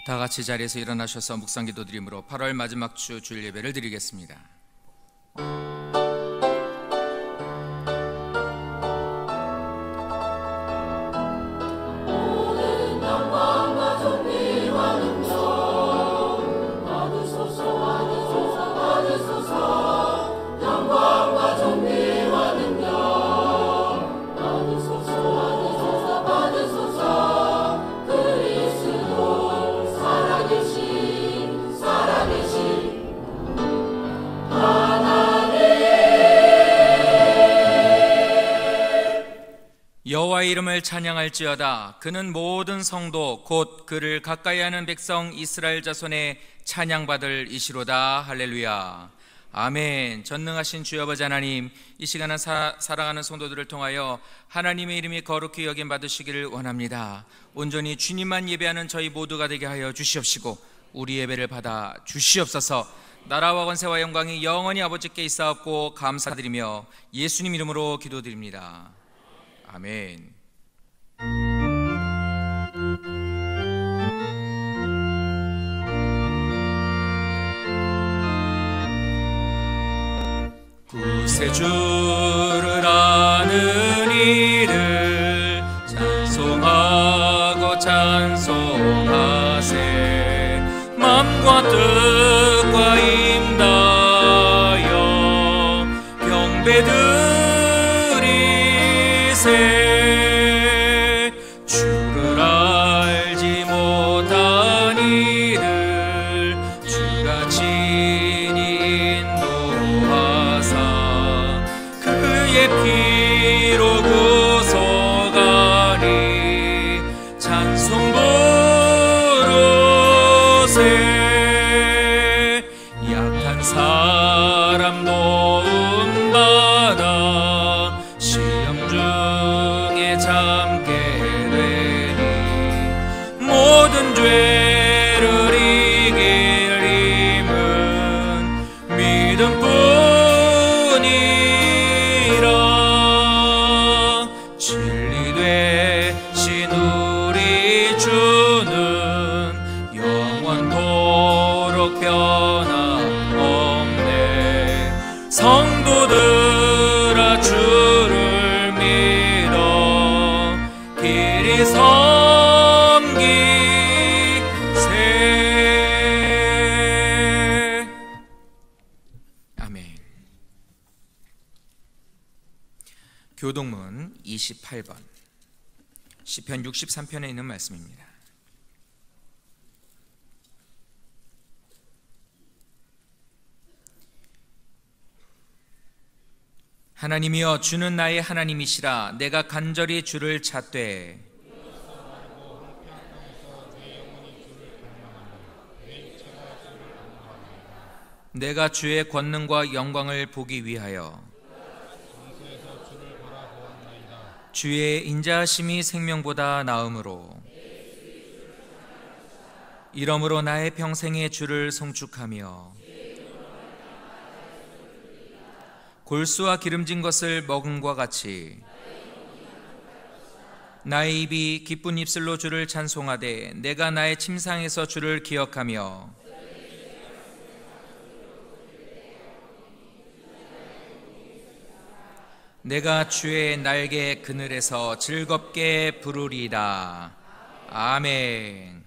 다 같이 자리에서 일어나셔서 묵상 기도드림으로 8월 마지막 주 주일 예배를 드리겠습니다. 여호와의 이름을 찬양할지어다. 그는 모든 성도 곧 그를 가까이 하는 백성 이스라엘 자손의 찬양받을 이시로다. 할렐루야. 아멘. 전능하신 주여 아버지 하나님, 이 시간은 사랑하는 성도들을 통하여 하나님의 이름이 거룩히 여김 받으시기를 원합니다. 온전히 주님만 예배하는 저희 모두가 되게 하여 주시옵시고 우리 예배를 받아 주시옵소서. 나라와 권세와 영광이 영원히 아버지께 있사옵고 감사드리며 예수님 이름으로 기도드립니다. 아멘. 구세주를 아는 이를 찬송하고 찬송하세. 맘과 뜻과 임다여 경배드리세. 주를 알지 못한 이를 주가 친히 인도하사 그의 피로 구속하니 찬송 부르세. 약한 사람 도움받아 시험 중에 참게 되니 모든 죄를 이길 힘은 믿음뿐이라. 진리 되신 우리 주는 영원토록 변함없네. 성도들아 주를 믿어 길이 섬기세. 아멘. 교동문 28번 시편 63편에 있는 말씀입니다. 하나님이여, 주는 나의 하나님이시라. 내가 간절히 주를 찾되 내가 주의 권능과 영광을 보기 위하여 주의 인자하심이 생명보다 나음으로 이러므로 나의 평생에 주를 송축하며 골수와 기름진 것을 먹음과 같이 나의 입이 기쁜 입술로 주를 찬송하되 내가 나의 침상에서 주를 기억하며 내가 주의 날개 그늘에서 즐겁게 부르리라. 아멘.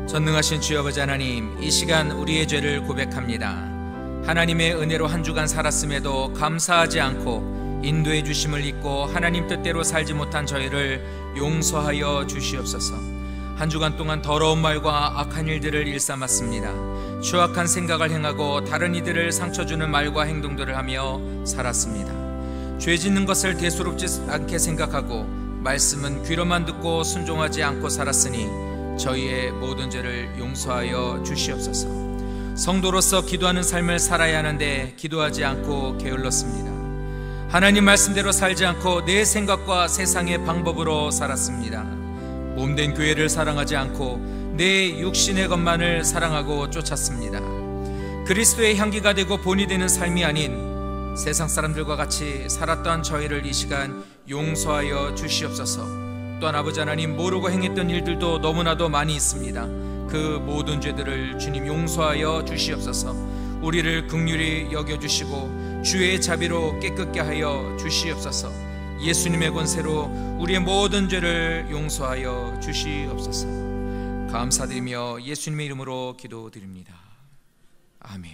전능하신 주여 아버지 하나님, 이 시간 우리의 죄를 고백합니다. 하나님의 은혜로 한 주간 살았음에도 감사하지 않고 인도해 주심을 잊고 하나님 뜻대로 살지 못한 저희를 용서하여 주시옵소서. 한 주간 동안 더러운 말과 악한 일들을 일삼았습니다. 추악한 생각을 행하고 다른 이들을 상처 주는 말과 행동들을 하며 살았습니다. 죄 짓는 것을 대수롭지 않게 생각하고 말씀은 귀로만 듣고 순종하지 않고 살았으니 저희의 모든 죄를 용서하여 주시옵소서. 성도로서 기도하는 삶을 살아야 하는데 기도하지 않고 게을렀습니다. 하나님 말씀대로 살지 않고 내 생각과 세상의 방법으로 살았습니다. 몸된 교회를 사랑하지 않고 내 육신의 것만을 사랑하고 쫓았습니다. 그리스도의 향기가 되고 본이 되는 삶이 아닌 세상 사람들과 같이 살았던 저희를 이 시간 용서하여 주시옵소서. 또한 아버지 하나님, 모르고 행했던 일들도 너무나도 많이 있습니다. 그 모든 죄들을 주님 용서하여 주시옵소서. 우리를 긍휼히 여겨주시고 주의 자비로 깨끗게 하여 주시옵소서. 예수님의 권세로 우리의 모든 죄를 용서하여 주시옵소서. 감사드리며 예수님의 이름으로 기도드립니다. 아멘.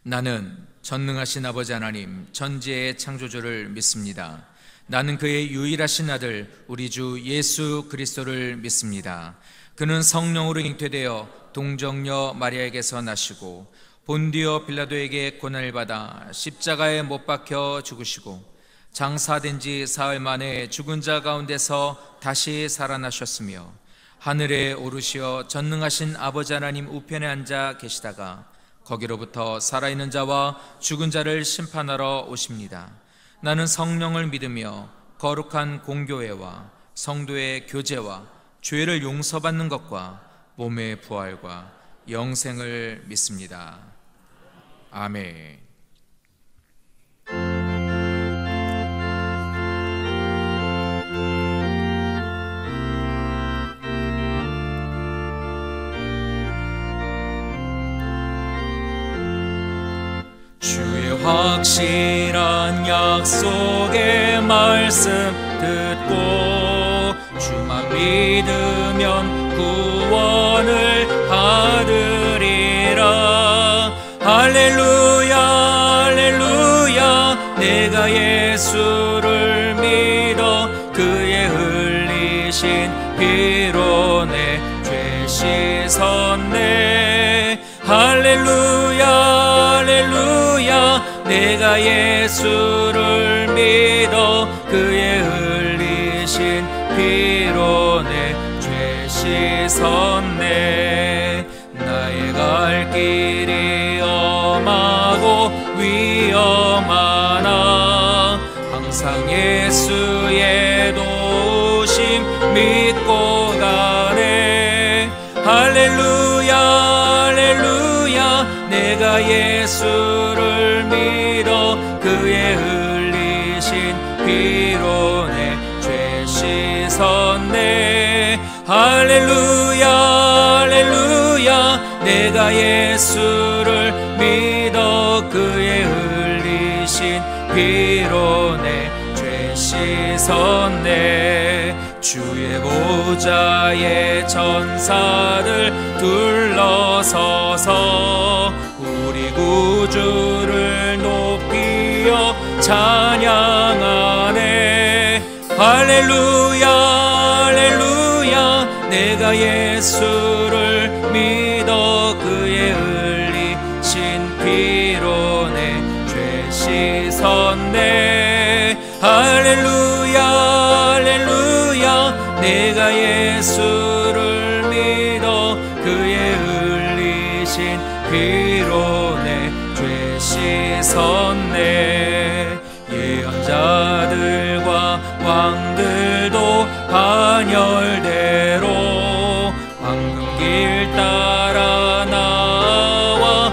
나는 전능하신 아버지 하나님, 전지의 창조주를 믿습니다. 나는 그의 유일하신 아들 우리 주 예수 그리스도를 믿습니다. 그는 성령으로 잉태되어 동정녀 마리아에게서 나시고 본디오 빌라도에게 고난을 받아 십자가에 못 박혀 죽으시고 장사된 지 사흘 만에 죽은 자 가운데서 다시 살아나셨으며 하늘에 오르시어 전능하신 아버지 하나님 우편에 앉아 계시다가 거기로부터 살아있는 자와 죽은 자를 심판하러 오십니다. 나는 성령을 믿으며 거룩한 공교회와 성도의 교제와 죄를 용서받는 것과 몸의 부활과 영생을 믿습니다. 아멘. 주의 확실한 약속의 말씀 듣고 주만 믿으면 구원을 받으리라. 할렐루야 할렐루야. 내가 예수를 믿어 그의 흘리신 피로 내 죄 씻었네. 할렐루야 할렐루야. 내가 예수를 믿어 그의 흘리신 피로 내 죄 씻었네. 나의 갈 길이 험하고 위험하나 항상 예수의 도우심 믿고 가네. 할렐루야 할렐루야. 내가 예수를 믿어 그의 흘리신 피로 내 죄 씻었네. 할렐루야 할렐루야. 내가 예수를 믿어 그의 흘리신 피로 내 죄 씻었네. 주의 보좌의 천사들 둘러서서 우리 구주를 높이어 찬양하네. 할렐루야 할렐루야. 내가 예수를 믿어 그의 흘리신 피로 내 죄 씻었네. 할렐루야 할렐루야. 내가 예수를 믿어 그의 흘리신 피로 내 죄 씻었네. 예언자들과 왕들도 반열대로 황금길 따라 나와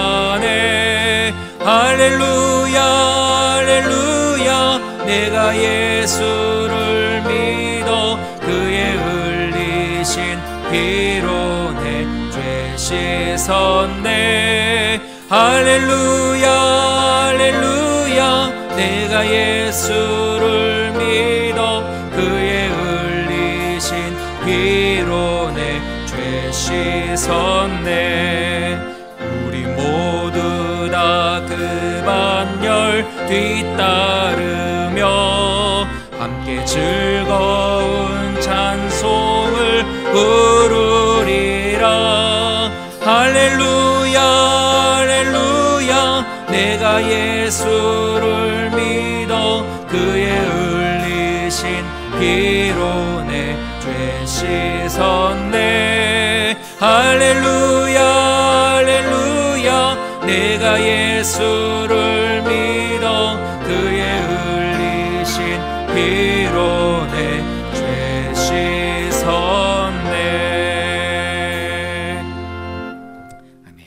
찬송하네. 할렐루야 할렐루야. 내가 예수를 믿어 그의 흘리신 피로 내 죄 씻었네. 할렐루야 할렐루야. 내가 예수를 믿어 그의 흘리신 피로 내 죄 씻었네. 우리 모두 다 그 반열 뒤따르며 함께 즐거운 찬송을 부르리라. 할렐루야 할렐루야. 내가 예수를 믿어 그의 흘리신 피로 내 죄 씻었네. 할렐루야 할렐루야. 내가 예수를 믿어 그의 흘리신 피로 내 죄 씻었네. 아멘.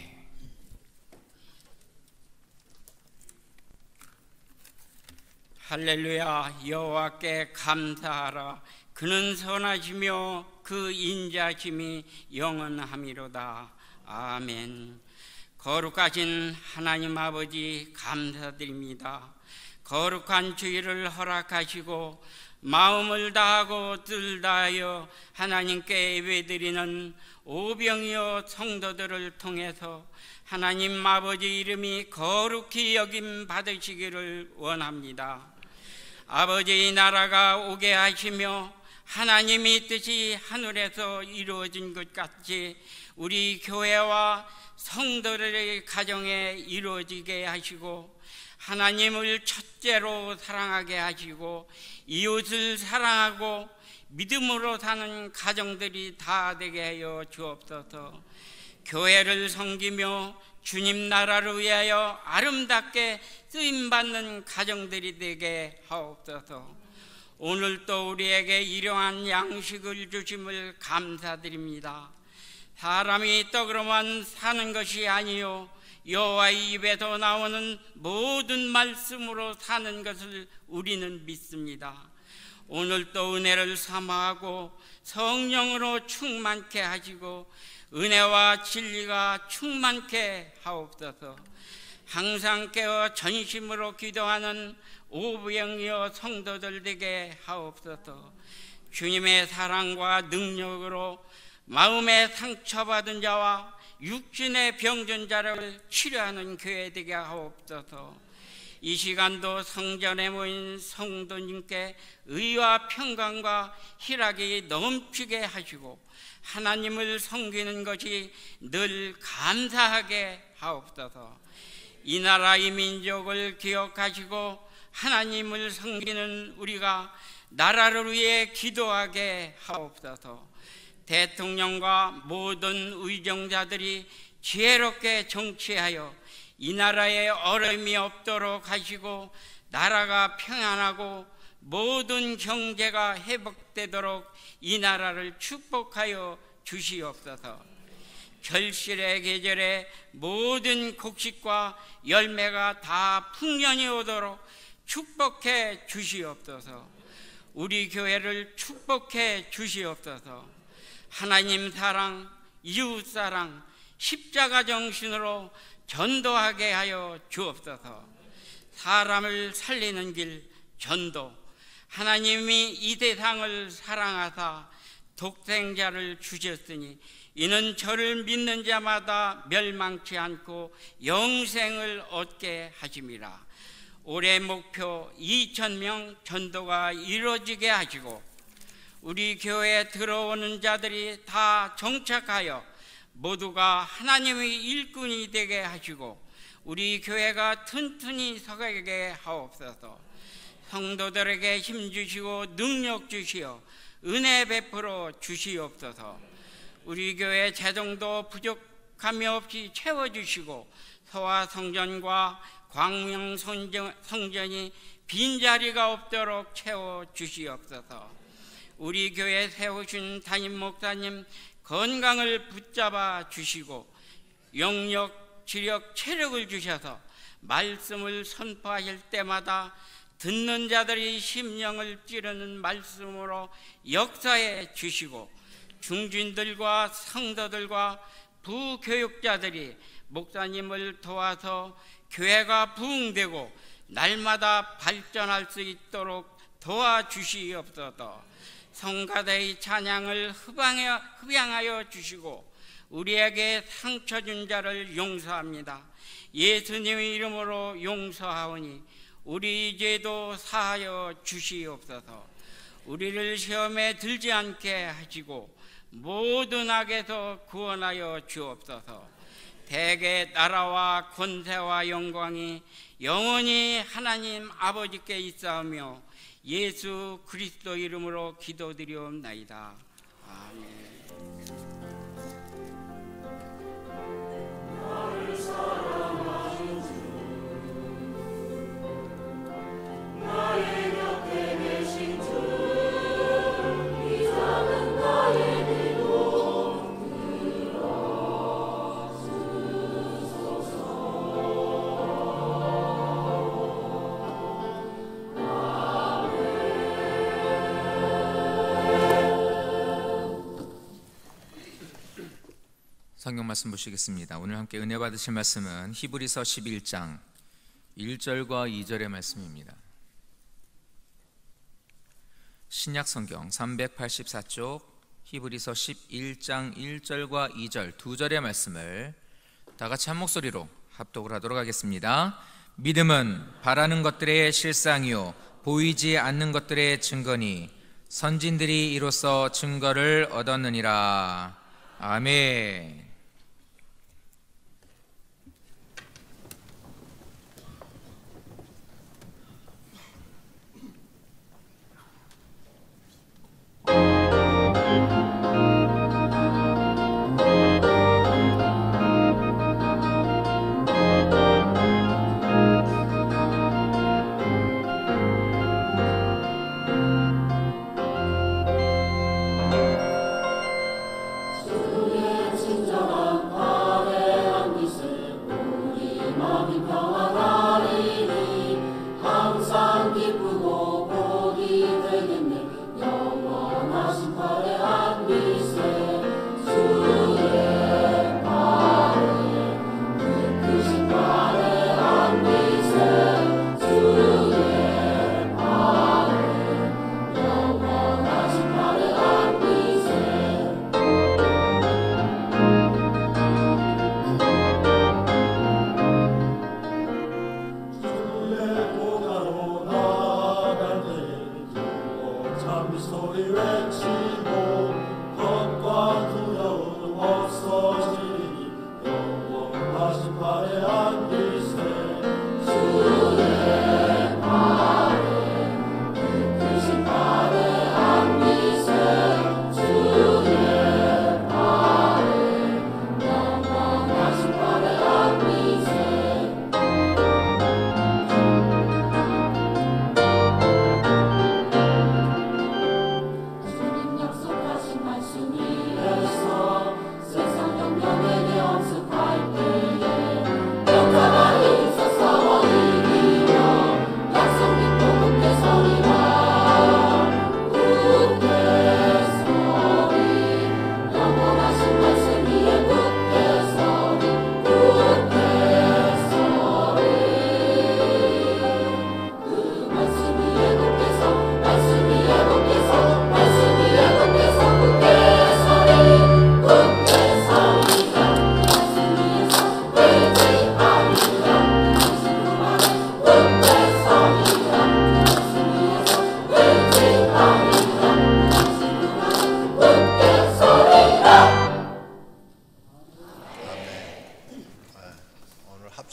할렐루야. 여호와께 감사하라. 그는 선하시며 그 인자심이 영원함이로다. 아멘. 거룩하신 하나님 아버지 감사드립니다. 거룩한 주일을 허락하시고 마음을 다하고 뜰 다하여 하나님께 예배드리는 오병이어 성도들을 통해서 하나님 아버지 이름이 거룩히 여김 받으시기를 원합니다. 아버지의 나라가 오게 하시며 하나님의 뜻이 하늘에서 이루어진 것 같이 우리 교회와 성도들의 가정에 이루어지게 하시고 하나님을 첫째로 사랑하게 하시고 이웃을 사랑하고 믿음으로 사는 가정들이 다 되게 하여 주옵소서. 교회를 섬기며 주님 나라를 위하여 아름답게 쓰임받는 가정들이 되게 하옵소서. 오늘 또 우리에게 일용할 양식을 주심을 감사드립니다. 사람이 떡으로만 사는 것이 아니요 여호와의 입에서 나오는 모든 말씀으로 사는 것을 우리는 믿습니다. 오늘 또 은혜를 사모하고 성령으로 충만케 하시고 은혜와 진리가 충만케 하옵소서. 항상 깨어 전심으로 기도하는 오병이어 성도들 되게 하옵소서. 주님의 사랑과 능력으로 마음에 상처받은 자와 육신의 병든 자를 치료하는 교회 되게 하옵소서. 이 시간도 성전에 모인 성도님께 의와 평강과 희락이 넘치게 하시고 하나님을 섬기는 것이 늘 감사하게 하옵소서. 이 나라 이 민족을 기억하시고 하나님을 섬기는 우리가 나라를 위해 기도하게 하옵소서. 대통령과 모든 의정자들이 지혜롭게 정치하여 이 나라에 어려움이 없도록 하시고 나라가 평안하고 모든 경제가 회복되도록 이 나라를 축복하여 주시옵소서. 결실의 계절에 모든 곡식과 열매가 다 풍년이 오도록 축복해 주시옵소서. 우리 교회를 축복해 주시옵소서. 하나님 사랑, 이웃 사랑, 십자가 정신으로 전도하게 하여 주옵소서. 사람을 살리는 길 전도. 하나님이 이 세상을 사랑하사 독생자를 주셨으니 이는 저를 믿는 자마다 멸망치 않고 영생을 얻게 하심이라. 올해 목표 2,000명 전도가 이루어지게 하시고 우리 교회에 들어오는 자들이 다 정착하여 모두가 하나님의 일꾼이 되게 하시고 우리 교회가 튼튼히 서게 하옵소서. 성도들에게 힘 주시고 능력 주시어 은혜 베풀어 주시옵소서. 우리 교회 재정도 부족함이 없이 채워주시고 소아 성전과 광명 성전이 빈자리가 없도록 채워주시옵소서. 우리 교회 세우신 담임 목사님 건강을 붙잡아 주시고 영력, 지력, 체력을 주셔서 말씀을 선포하실 때마다 듣는 자들이 심령을 찌르는 말씀으로 역사해 주시고 중진들과 성도들과 부교육자들이 목사님을 도와서 교회가 부흥되고 날마다 발전할 수 있도록 도와주시옵소서. 성가대의 찬양을 흡양하여 주시고 우리에게 상처 준 자를 용서합니다. 예수님의 이름으로 용서하오니 우리 죄도 사하여 주시옵소서. 우리를 시험에 들지 않게 하시고 모든 악에서 구원하여 주옵소서. 대개 나라와 권세와 영광이 영원히 하나님 아버지께 있사오며 예수 그리스도 이름으로 기도드리옵나이다. 아멘. 나를 사랑하신 주 나의 곁에 계신 주 이 작은 나의 기도 들어주소서. 성경 말씀 보시겠습니다. 오늘 함께 은혜 받으실 말씀은 히브리서 11장 1절과 2절의 말씀입니다. 신약 성경 384쪽 히브리서 11장 1절과 2절 두 절의 말씀을 다 같이 한 목소리로 합독을 하도록 하겠습니다. 믿음은 바라는 것들의 실상이요 보이지 않는 것들의 증거니 선진들이 이로써 증거를 얻었느니라. 아멘.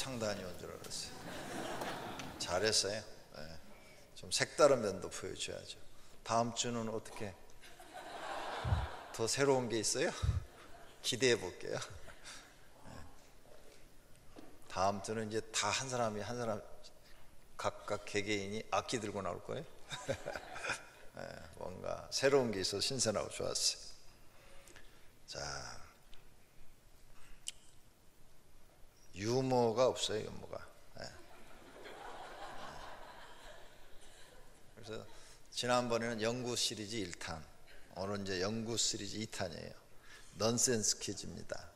합창단이 온 줄 알았어요. 잘했어요. 네. 좀 색다른 면도 보여줘야죠. 다음 주는 어떻게 더 새로운 게 있어요? 기대해 볼게요. 네. 다음 주는 이제 다 한 사람 각각 개개인이 악기 들고 나올 거예요. 네. 뭔가 새로운 게 있어서 신선하고 좋았어요. 자, 유머가 없어요, 유머가. 네. 그래서 지난번에는 연구 시리즈 1탄, 오늘 이제 연구 시리즈 2탄이에요. 넌센스 퀴즈입니다.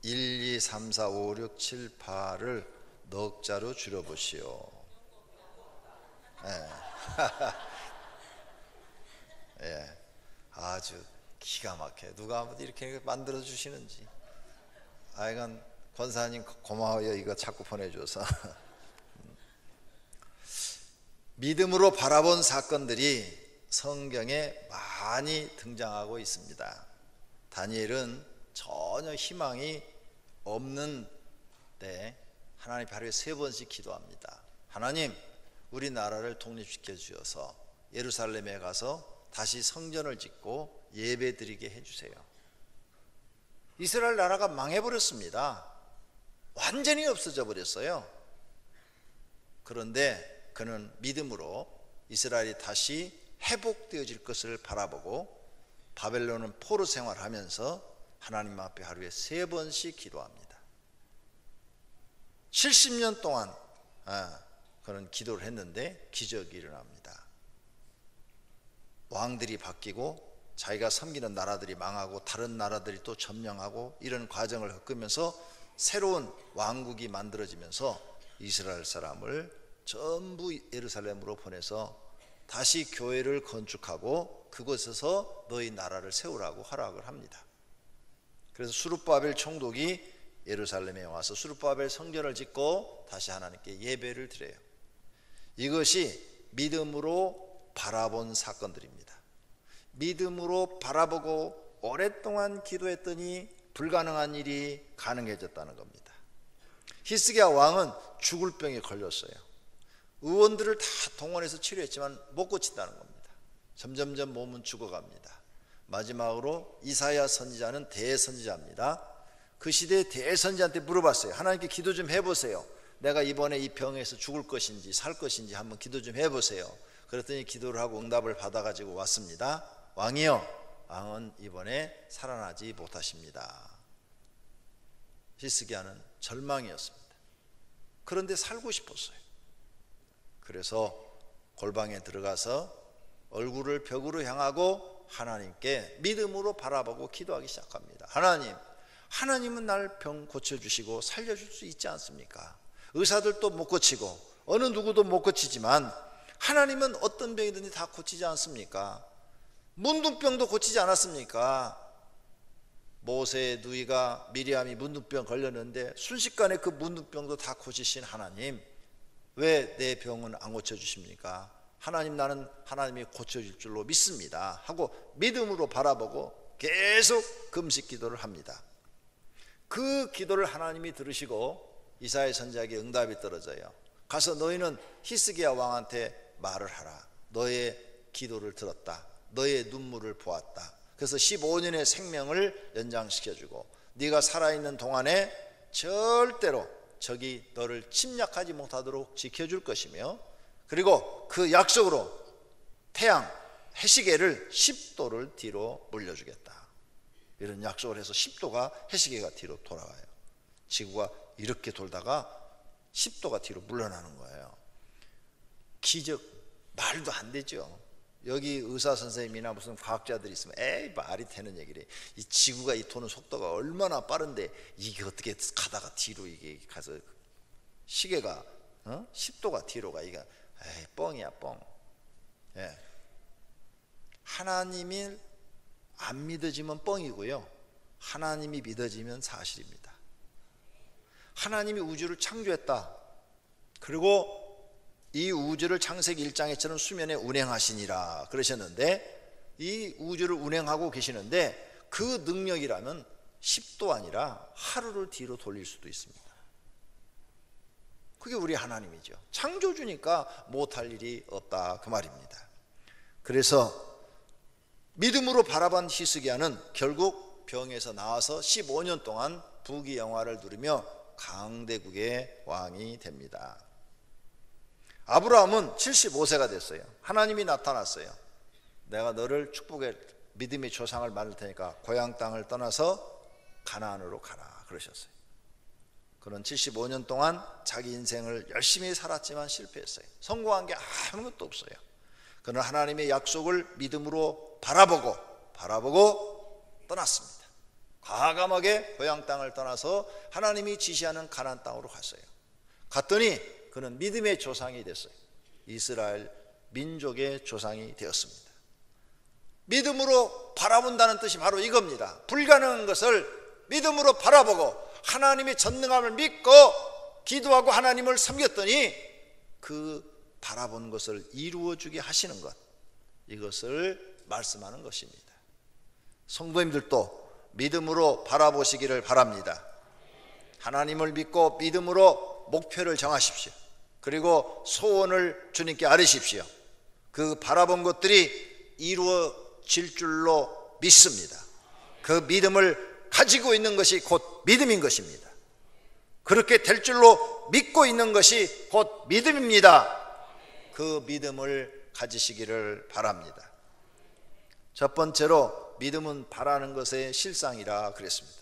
1, 2, 3, 4, 5, 6, 7, 8을 넉 자로 줄여보시오. 네. 네. 아주 기가 막혀요. 누가 이렇게 만들어 주시는지. 하여간 권사님 고마워요. 이거 자꾸 보내줘서. 믿음으로 바라본 사건들이 성경에 많이 등장하고 있습니다. 다니엘은 전혀 희망이 없는 때 하나님 하루에 3번씩 기도합니다. 하나님, 우리나라를 독립시켜 주셔서 예루살렘에 가서 다시 성전을 짓고 예배드리게 해주세요. 이스라엘 나라가 망해버렸습니다. 완전히 없어져 버렸어요. 그런데 그는 믿음으로 이스라엘이 다시 회복되어질 것을 바라보고 바벨론은 포로 생활하면서 하나님 앞에 하루에 3번씩 기도합니다. 70년 동안 그는 기도를 했는데 기적이 일어납니다. 왕들이 바뀌고 자기가 섬기는 나라들이 망하고 다른 나라들이 또 점령하고 이런 과정을 겪으면서 새로운 왕국이 만들어지면서 이스라엘 사람을 전부 예루살렘으로 보내서 다시 교회를 건축하고 그곳에서 너희 나라를 세우라고 허락을 합니다. 그래서 수룹바벨 총독이 예루살렘에 와서 수룹바벨 성전을 짓고 다시 하나님께 예배를 드려요. 이것이 믿음으로 바라본 사건들입니다. 믿음으로 바라보고 오랫동안 기도했더니 불가능한 일이 가능해졌다는 겁니다. 히스기야 왕은 죽을 병에 걸렸어요. 의원들을 다 동원해서 치료했지만 못 고친다는 겁니다. 점점점 몸은 죽어갑니다. 마지막으로 이사야 선지자는 대선지자입니다. 그 시대의 대선지자한테 물어봤어요. 하나님께 기도 좀 해보세요. 내가 이번에 이 병에서 죽을 것인지 살 것인지 한번 기도 좀 해보세요. 그랬더니 기도를 하고 응답을 받아가지고 왔습니다. 왕이여, 왕은 이번에 살아나지 못하십니다. 히스기야는 절망이었습니다. 그런데 살고 싶었어요. 그래서 골방에 들어가서 얼굴을 벽으로 향하고 하나님께 믿음으로 바라보고 기도하기 시작합니다. 하나님은 날 병 고쳐주시고 살려줄 수 있지 않습니까? 의사들도 못 고치고 어느 누구도 못 고치지만 하나님은 어떤 병이든지 다 고치지 않습니까? 문둥병도 고치지 않았습니까? 모세의 누이가 미리암이 문둥병 걸렸는데 순식간에 그 문둥병도 다 고치신 하나님, 왜 내 병은 안 고쳐주십니까? 나는 하나님이 고쳐줄 줄로 믿습니다 하고 믿음으로 바라보고 계속 금식 기도를 합니다. 그 기도를 하나님이 들으시고 이사야 선지자에게 응답이 떨어져요. 가서 너희는 히스기야 왕한테 말을 하라. 너의 기도를 들었다. 너의 눈물을 보았다. 그래서 15년의 생명을 연장시켜주고 네가 살아있는 동안에 절대로 적이 너를 침략하지 못하도록 지켜줄 것이며, 그리고 그 약속으로 태양 해시계를 10도를 뒤로 물려주겠다. 이런 약속을 해서 10도가 해시계가 뒤로 돌아가요. 지구가 이렇게 돌다가 10도가 뒤로 물러나는 거예요. 기적, 말도 안 되죠. 여기 의사 선생님이나 무슨 과학자들이 있으면 에이 말이 되는 얘기래. 이 지구가 이 도는 속도가 얼마나 빠른데 이게 어떻게 가다가 뒤로 이게 가서 시계가 10도가 뒤로 가. 이게 에이 뻥이야 뻥. 예. 하나님이 안 믿어지면 뻥이고요, 하나님이 믿어지면 사실입니다. 하나님이 우주를 창조했다. 그리고 이 우주를 창세기 1장에처럼 수면에 운행하시니라 그러셨는데, 이 우주를 운행하고 계시는데 그 능력이라면 10도 아니라 하루를 뒤로 돌릴 수도 있습니다. 그게 우리 하나님이죠. 창조주니까 못할 일이 없다 그 말입니다. 그래서 믿음으로 바라본 히스기야는 결국 병에서 나와서 15년 동안 부귀영화를 누리며 강대국의 왕이 됩니다. 아브라함은 75세가 됐어요. 하나님이 나타났어요. 내가 너를 축복의 믿음의 조상을 만들 테니까 고향 땅을 떠나서 가나안으로 가라 그러셨어요. 그는 75년 동안 자기 인생을 열심히 살았지만 실패했어요. 성공한 게 아무것도 없어요. 그는 하나님의 약속을 믿음으로 바라보고 떠났습니다. 과감하게 고향 땅을 떠나서 하나님이 지시하는 가나안 땅으로 갔어요. 갔더니 그는 믿음의 조상이 됐어요. 이스라엘 민족의 조상이 되었습니다. 믿음으로 바라본다는 뜻이 바로 이겁니다. 불가능한 것을 믿음으로 바라보고 하나님의 전능함을 믿고 기도하고 하나님을 섬겼더니 그 바라본 것을 이루어주게 하시는 것, 이것을 말씀하는 것입니다. 성도님들도 믿음으로 바라보시기를 바랍니다. 하나님을 믿고 믿음으로 목표를 정하십시오. 그리고 소원을 주님께 아뢰십시오. 그 바라본 것들이 이루어질 줄로 믿습니다. 그 믿음을 가지고 있는 것이 곧 믿음인 것입니다. 그렇게 될 줄로 믿고 있는 것이 곧 믿음입니다. 그 믿음을 가지시기를 바랍니다. 첫 번째로 믿음은 바라는 것의 실상이라 그랬습니다.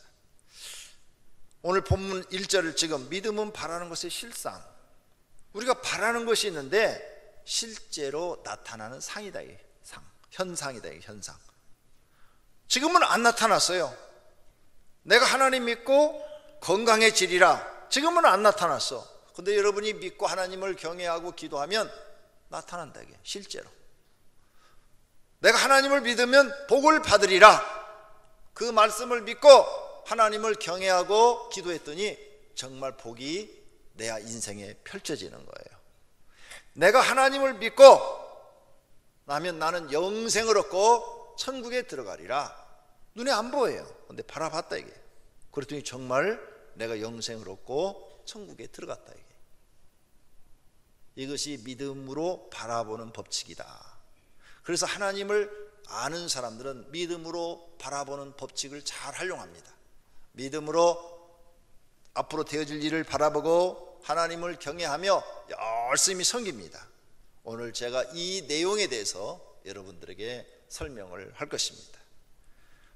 오늘 본문 1절을 지금 믿음은 바라는 것의 실상, 우리가 바라는 것이 있는데 실제로 나타나는 상이다, 상, 현상이다, 현상. 지금은 안 나타났어요. 내가 하나님 믿고 건강해지리라. 지금은 안 나타났어. 근데 여러분이 믿고 하나님을 경외하고 기도하면 나타난다, 이게 실제로. 내가 하나님을 믿으면 복을 받으리라. 그 말씀을 믿고 하나님을 경외하고 기도했더니 정말 복이 내 인생에 펼쳐지는 거예요. 내가 하나님을 믿고 나면 나는 영생을 얻고 천국에 들어가리라. 눈에 안 보여요. 근데 바라봤다, 이게. 그랬더니 정말 내가 영생을 얻고 천국에 들어갔다, 이게. 이것이 믿음으로 바라보는 법칙이다. 그래서 하나님을 아는 사람들은 믿음으로 바라보는 법칙을 잘 활용합니다. 믿음으로 앞으로 되어질 일을 바라보고 하나님을 경외하며 열심히 섬깁니다. 오늘 제가 이 내용에 대해서 여러분들에게 설명을 할 것입니다.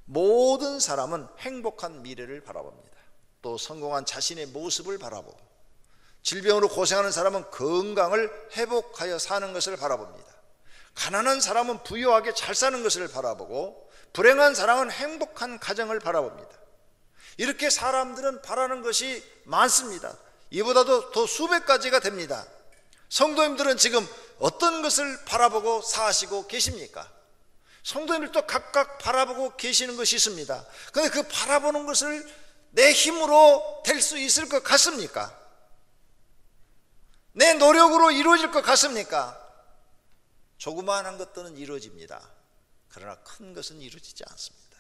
모든 사람은 행복한 미래를 바라봅니다. 또 성공한 자신의 모습을 바라보고, 질병으로 고생하는 사람은 건강을 회복하여 사는 것을 바라봅니다. 가난한 사람은 부유하게 잘 사는 것을 바라보고, 불행한 사람은 행복한 가정을 바라봅니다. 이렇게 사람들은 바라는 것이 많습니다. 이보다도 더 수백 가지가 됩니다. 성도님들은 지금 어떤 것을 바라보고 사시고 계십니까? 성도님들도 각각 바라보고 계시는 것이 있습니다. 그런데 그 바라보는 것을 내 힘으로 될 수 있을 것 같습니까? 내 노력으로 이루어질 것 같습니까? 조그마한 것들은 이루어집니다. 그러나 큰 것은 이루어지지 않습니다.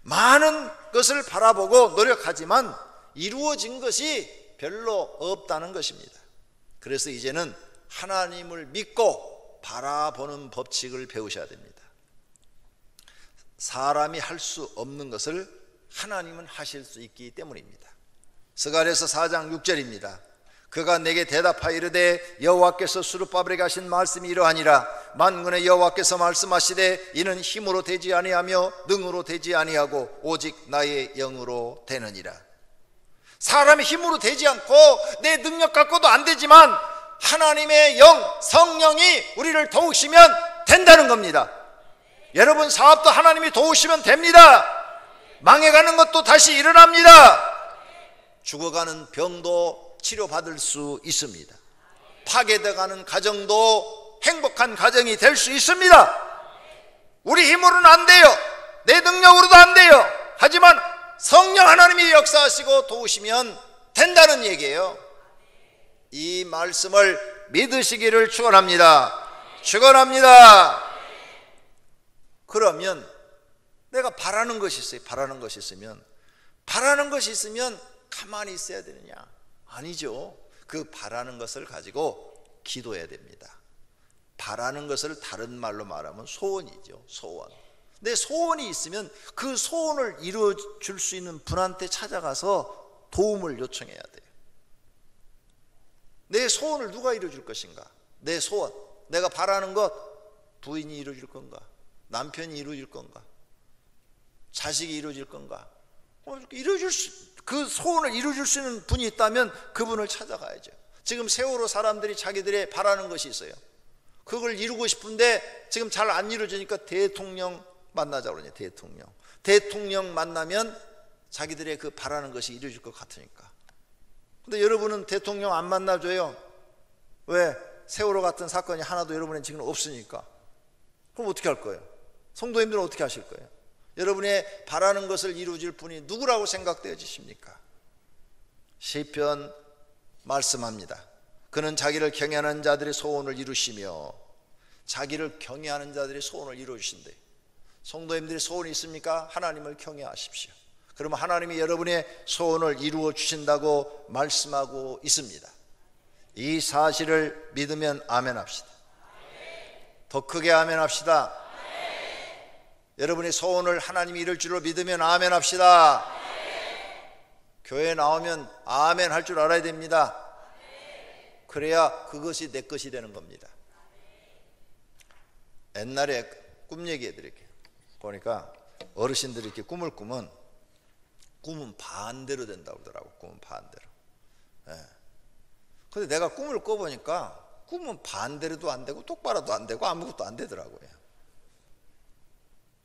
많은 것을 바라보고 노력하지만 이루어진 것이 별로 없다는 것입니다. 그래서 이제는 하나님을 믿고 바라보는 법칙을 배우셔야 됩니다. 사람이 할 수 없는 것을 하나님은 하실 수 있기 때문입니다. 스가랴서 4장 6절입니다. 그가 내게 대답하여 이르되 여호와께서 수르바벨에게 하신 말씀이 이러하니라. 만군의 여호와께서 말씀하시되 이는 힘으로 되지 아니하며 능으로 되지 아니하고 오직 나의 영으로 되느니라. 사람의 힘으로 되지 않고 내 능력 갖고도 안 되지만 하나님의 영, 성령이 우리를 도우시면 된다는 겁니다. 여러분 사업도 하나님이 도우시면 됩니다. 망해가는 것도 다시 일어납니다. 죽어가는 병도 치료받을 수 있습니다. 파괴돼가는 가정도 행복한 가정이 될 수 있습니다. 우리 힘으로는 안 돼요. 내 능력으로도 안 돼요. 하지만 성령 하나님이 역사하시고 도우시면 된다는 얘기예요. 이 말씀을 믿으시기를 축원합니다. 축원합니다. 그러면 내가 바라는 것이 있어요. 바라는 것이 있으면 가만히 있어야 되느냐? 아니죠. 그 바라는 것을 가지고 기도해야 됩니다. 바라는 것을 다른 말로 말하면 소원이죠. 소원. 내 소원이 있으면 그 소원을 이루어 줄 수 있는 분한테 찾아가서 도움을 요청해야 돼요. 내 소원을 누가 이루어 줄 것인가? 내 소원, 내가 바라는 것 부인이 이루어 줄 건가? 남편이 이루어 줄 건가? 자식이 이루어 줄 건가? 그 소원을 이루어 줄 수 있는 분이 있다면 그분을 찾아가야죠. 지금 세월호 사람들이 자기들의 바라는 것이 있어요. 그걸 이루고 싶은데 지금 잘 안 이루어지니까 대통령 만나자고 그러냐. 대통령 만나면 자기들의 그 바라는 것이 이루어질 것 같으니까. 근데 여러분은 대통령 안 만나줘요. 왜? 세월호 같은 사건이 하나도 여러분의 지금 없으니까. 그럼 어떻게 할 거예요? 성도님들은 어떻게 하실 거예요? 여러분의 바라는 것을 이루어질 분이 누구라고 생각되어지십니까? 시편 말씀합니다. 그는 자기를 경외하는 자들의 소원을 이루시며 자기를 경외하는 자들의 소원을 이루어주신대. 성도님들의 소원이 있습니까? 하나님을 경외하십시오. 그러면 하나님이 여러분의 소원을 이루어 주신다고 말씀하고 있습니다. 이 사실을 믿으면 아멘 합시다. 더 크게 아멘 합시다. 여러분의 소원을 하나님이 이룰 줄로 믿으면 아멘 합시다. 교회에 나오면 아멘 할 줄 알아야 됩니다. 그래야 그것이 내 것이 되는 겁니다. 옛날에 꿈 얘기해 드릴게요. 보니까 어르신들이 이렇게 꿈을 꾸면 꿈은 반대로 된다고 그러더라고. 꿈은 반대로. 근데 내가 꿈을 꿔보니까 꿈은 반대로도 안 되고 똑바로도 안 되고 아무것도 안 되더라고요.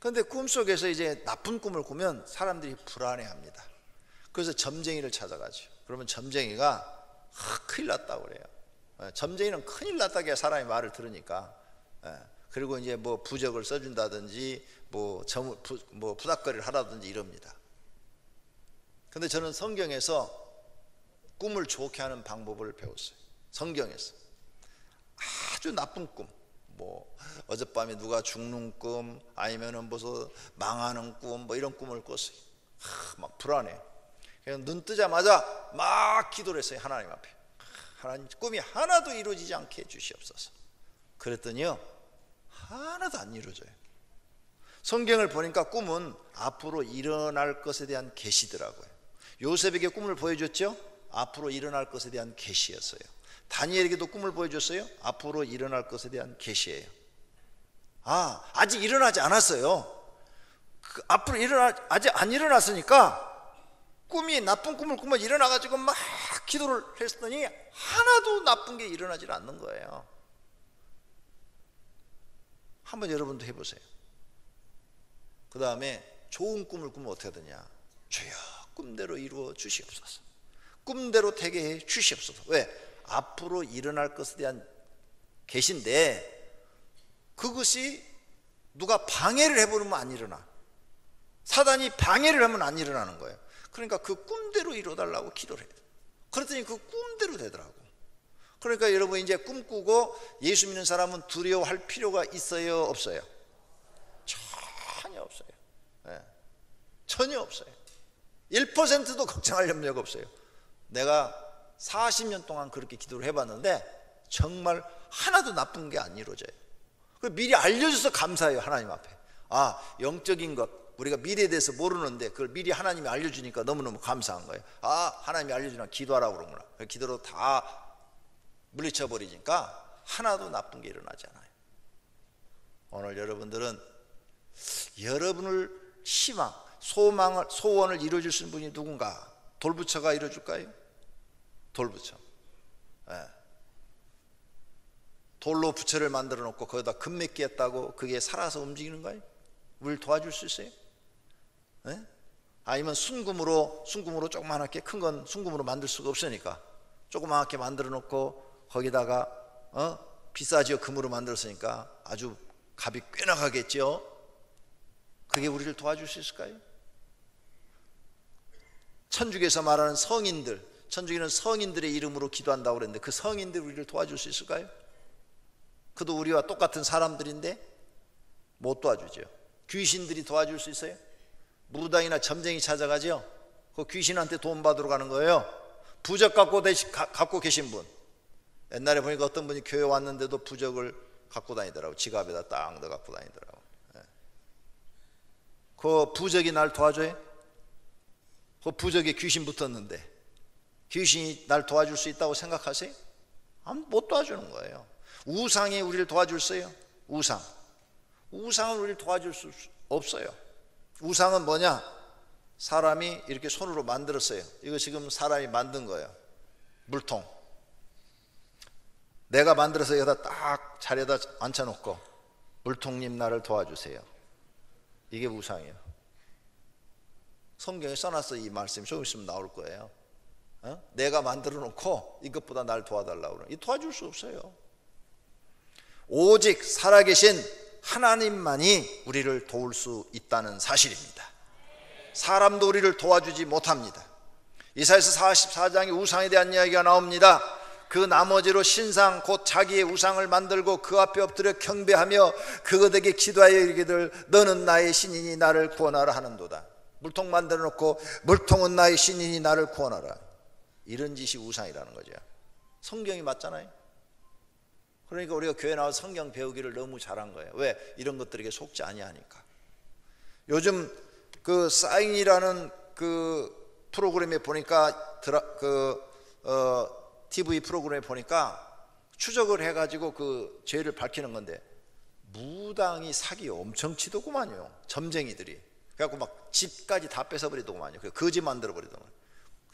그런데 꿈속에서 이제 나쁜 꿈을 꾸면 사람들이 불안해합니다. 그래서 점쟁이를 찾아가죠. 그러면 점쟁이가 큰일 났다고 그래요. 점쟁이는 큰일 났다고 해야 사람이 말을 들으니까. 그리고 이제 뭐 부적을 써준다든지 뭐 부닥거리를 하라든지 이럽니다. 근데 저는 성경에서 꿈을 좋게 하는 방법을 배웠어요. 성경에서 아주 나쁜 꿈, 뭐 어젯밤에 누가 죽는 꿈, 아니면은 무슨 망하는 꿈, 뭐 이런 꿈을 꿨어요. 막 불안해. 그냥 눈 뜨자마자 막 기도를 했어요. 하나님 앞에. 하나님, 꿈이 하나도 이루어지지 않게 해주시옵소서. 그랬더니요, 하나도 안 이루어져요. 성경을 보니까 꿈은 앞으로 일어날 것에 대한 계시더라고요. 요셉에게 꿈을 보여줬죠? 앞으로 일어날 것에 대한 계시였어요. 다니엘에게도 꿈을 보여줬어요? 앞으로 일어날 것에 대한 계시예요. 아직 일어나지 않았어요. 앞으로 아직 안 일어났으니까 꿈이 나쁜 꿈을 꾸면 일어나가지고 막 기도를 했더니 하나도 나쁜 게 일어나질 않는 거예요. 한번 여러분도 해보세요. 그 다음에 좋은 꿈을 꾸면 어떻게 되냐? 주여 꿈대로 이루어 주시옵소서. 꿈대로 되게 해 주시옵소서. 왜? 앞으로 일어날 것에 대한 계시인데 그것이 누가 방해를 해버리면 안 일어나. 사단이 방해를 하면 안 일어나는 거예요. 그러니까 그 꿈대로 이루어달라고 기도를 해요. 그랬더니 그 꿈대로 되더라고. 그러니까 여러분 이제 꿈꾸고 예수 믿는 사람은 두려워할 필요가 있어요, 없어요? 전혀 없어요. 전혀 없어요. 1%도 걱정할 염려가 없어요. 내가 40년 동안 그렇게 기도를 해봤는데 정말 하나도 나쁜 게 안 이루어져요. 미리 알려줘서 감사해요. 하나님 앞에. 영적인 것, 우리가 미래에 대해서 모르는데 그걸 미리 하나님이 알려주니까 너무너무 감사한 거예요. 하나님이 알려주니까 기도하라고 그러구나. 기도로 다 물리쳐버리니까 하나도 나쁜 게 일어나지 않아요. 오늘 여러분들은 여러분을 소원을 이루어줄 수 있는 분이 누군가? 돌부처가 이루어줄까요? 돌부처. 돌로 부처를 만들어 놓고 거기다 금 몇 개 했다고 그게 살아서 움직이는 거예요? 우리를 도와줄 수 있어요? 아니면 순금으로 조그맣게, 큰 건 순금으로 만들 수가 없으니까 조그맣게 만들어 놓고 거기다가 비싸지요. 금으로 만들었으니까 아주 값이 꽤 나가겠죠. 그게 우리를 도와줄 수 있을까요? 천주교에서 말하는 성인들, 천주교는 성인들의 이름으로 기도한다고 그랬는데 그 성인들 우리를 도와줄 수 있을까요? 그도 우리와 똑같은 사람들인데 못 도와주죠. 귀신들이 도와줄 수 있어요? 무당이나 점쟁이 찾아가죠. 그 귀신한테 돈 받으러 가는 거예요. 부적 갖고 계신 분. 옛날에 보니까 어떤 분이 교회 왔는데도 부적을 갖고 다니더라고. 지갑에다 딱 넣어 갖고 다니더라고. 그 부적이 날 도와줘요? 그 부적에 귀신 붙었는데 귀신이 날 도와줄 수 있다고 생각하세요? 못 도와주는 거예요. 우상이 우리를 도와줄 수 있어요? 우상은 우리를 도와줄 수 없어요. 우상은 뭐냐? 사람이 이렇게 손으로 만들었어요. 이거 지금 사람이 만든 거예요. 물통. 내가 만들어서 여기다 딱 자리에다 앉혀놓고 물통님 나를 도와주세요. 이게 우상이에요. 성경에 써놨어. 이 말씀이 좀 있으면 나올 거예요. 내가 만들어 놓고 이것보다 날 도와달라고 그러면 도와줄 수 없어요. 오직 살아계신 하나님만이 우리를 도울 수 있다는 사실입니다. 사람도 우리를 도와주지 못합니다. 이사야서 44장에 우상에 대한 이야기가 나옵니다. 그 나머지로 신상 곧 자기의 우상을 만들고 그 앞에 엎드려 경배하며 그것에게 기도하여 이르기를 너는 나의 신이니 나를 구원하라 하는도다. 물통 만들어 놓고 물통은 나의 신이니 나를 구원하라. 이런 짓이 우상이라는 거죠. 성경이 맞잖아요. 그러니까 우리가 교회 나와서 성경 배우기를 너무 잘한 거예요. 왜? 이런 것들에게 속지 아니하니까. 요즘 그 사인이라는 그 프로그램에 보니까 TV 프로그램에 보니까 추적을 해가지고 그 죄를 밝히는 건데 무당이 사기 엄청 치더구만요. 점쟁이들이. 그래갖고 막 집까지 다 뺏어버리더구만요. 거지 만들어버리더구만.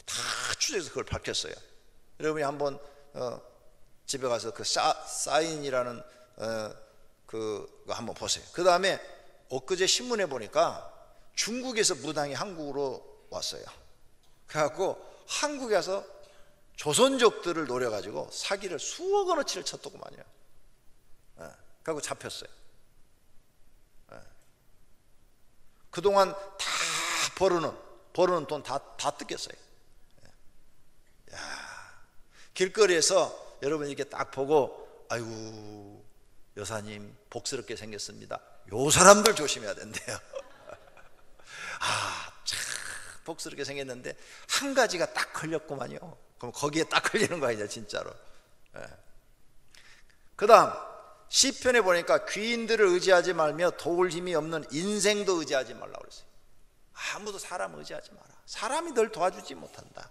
다 추적해서 그걸 밝혔어요. 여러분이 한번 집에 가서 그 사인이라는 그거 한번 보세요. 그 다음에 엊그제 신문에 보니까 중국에서 무당이 한국으로 왔어요. 그래갖고 한국에 와서 조선족들을 노려가지고 사기를 수억 원어치를 쳤더구만요. 그래갖고 잡혔어요. 그동안 다 벌어놓은 돈 다 뜯겼어요. 길거리에서 여러분 이렇게 딱 보고 아이고 여사님 복스럽게 생겼습니다. 요 사람들 조심해야 된대요. 참 복스럽게 생겼는데 한 가지가 딱 걸렸구만요. 그럼 거기에 딱 걸리는 거 아니냐 진짜로. 그 다음 시편에 보니까 귀인들을 의지하지 말며 도울 힘이 없는 인생도 의지하지 말라고 그랬어요. 아무도 사람 의지하지 마라. 사람이 널 도와주지 못한다.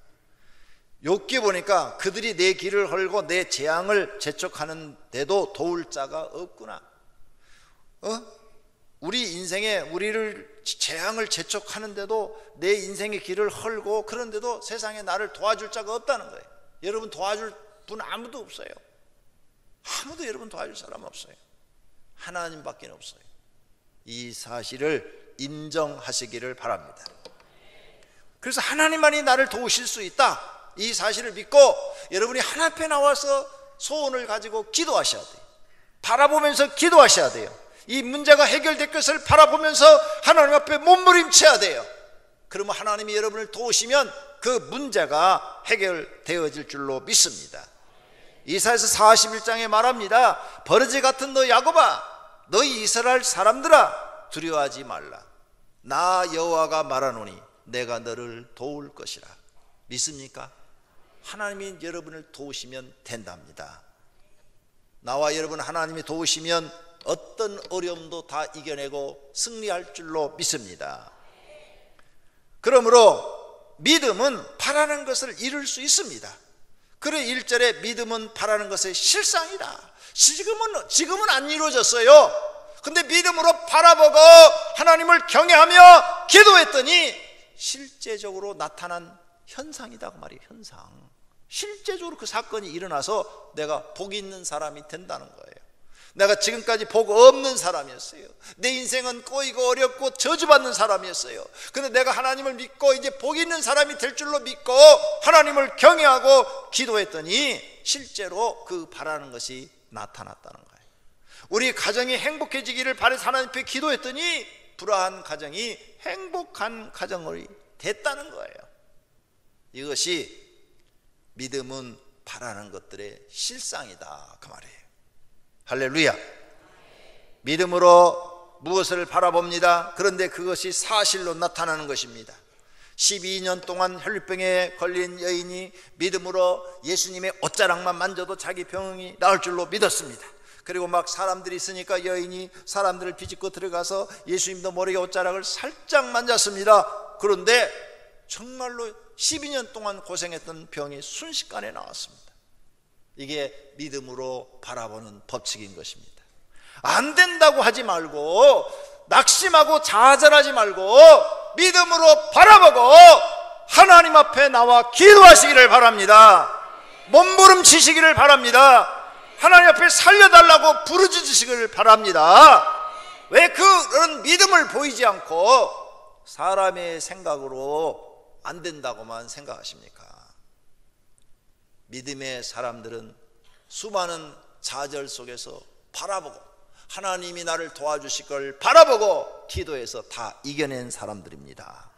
욥기 보니까 그들이 내 길을 헐고 내 재앙을 재촉하는데도 도울 자가 없구나. 우리 인생에 우리를 재앙을 재촉하는데도 내 인생의 길을 헐고 그런데도 세상에 나를 도와줄 자가 없다는 거예요. 여러분 도와줄 분 아무도 없어요. 아무도 여러분 도와줄 사람 없어요. 하나님밖에 없어요. 이 사실을 인정하시기를 바랍니다. 그래서 하나님만이 나를 도우실 수 있다, 이 사실을 믿고 여러분이 하나님 앞에 나와서 소원을 가지고 기도하셔야 돼요. 바라보면서 기도하셔야 돼요. 이 문제가 해결될 것을 바라보면서 하나님 앞에 몸부림쳐야 돼요. 그러면 하나님이 여러분을 도우시면 그 문제가 해결되어질 줄로 믿습니다. 이사야서 41장에 말합니다. 버러지 같은 너 야곱아, 너희 이스라엘 사람들아, 두려워하지 말라. 나 여호와가 말하노니 내가 너를 도울 것이라. 믿습니까? 하나님이 여러분을 도우시면 된답니다. 나와 여러분 하나님이 도우시면 어떤 어려움도 다 이겨내고 승리할 줄로 믿습니다. 그러므로 믿음은 바라는 것을 이룰 수 있습니다. 그래 1절에 믿음은 바라는 것의 실상이다. 지금은 안 이루어졌어요. 근데 믿음으로 바라보고 하나님을 경외하며 기도했더니 실제적으로 나타난 현상이다 그 말이에요. 현상. 실제적으로 그 사건이 일어나서 내가 복 있는 사람이 된다는 거예요. 내가 지금까지 복 없는 사람이었어요. 내 인생은 꼬이고 어렵고 저주받는 사람이었어요. 근데 내가 하나님을 믿고 이제 복 있는 사람이 될 줄로 믿고 하나님을 경외하고 기도했더니 실제로 그 바라는 것이 나타났다는 거예요. 우리 가정이 행복해지기를 바라서 하나님 앞에 기도했더니 불화한 가정이 행복한 가정이 됐다는 거예요. 이것이 믿음은 바라는 것들의 실상이다 그 말이에요. 할렐루야. 믿음으로 무엇을 바라봅니다. 그런데 그것이 사실로 나타나는 것입니다. 12년 동안 혈류병에 걸린 여인이 믿음으로 예수님의 옷자락만 만져도 자기 병이 나을 줄로 믿었습니다. 그리고 막 사람들이 있으니까 여인이 사람들을 비집고 들어가서 예수님도 모르게 옷자락을 살짝 만졌습니다. 그런데 정말로 12년 동안 고생했던 병이 순식간에 나왔습니다. 이게 믿음으로 바라보는 법칙인 것입니다. 안 된다고 하지 말고 낙심하고 좌절하지 말고 믿음으로 바라보고 하나님 앞에 나와 기도하시기를 바랍니다. 몸부림치시기를 바랍니다. 하나님 앞에 살려달라고 부르짖으시기를 바랍니다. 왜 그런 믿음을 보이지 않고 사람의 생각으로 안 된다고만 생각하십니까? 믿음의 사람들은 수많은 좌절 속에서 바라보고 하나님이 나를 도와주실 걸 바라보고 기도해서 다 이겨낸 사람들입니다.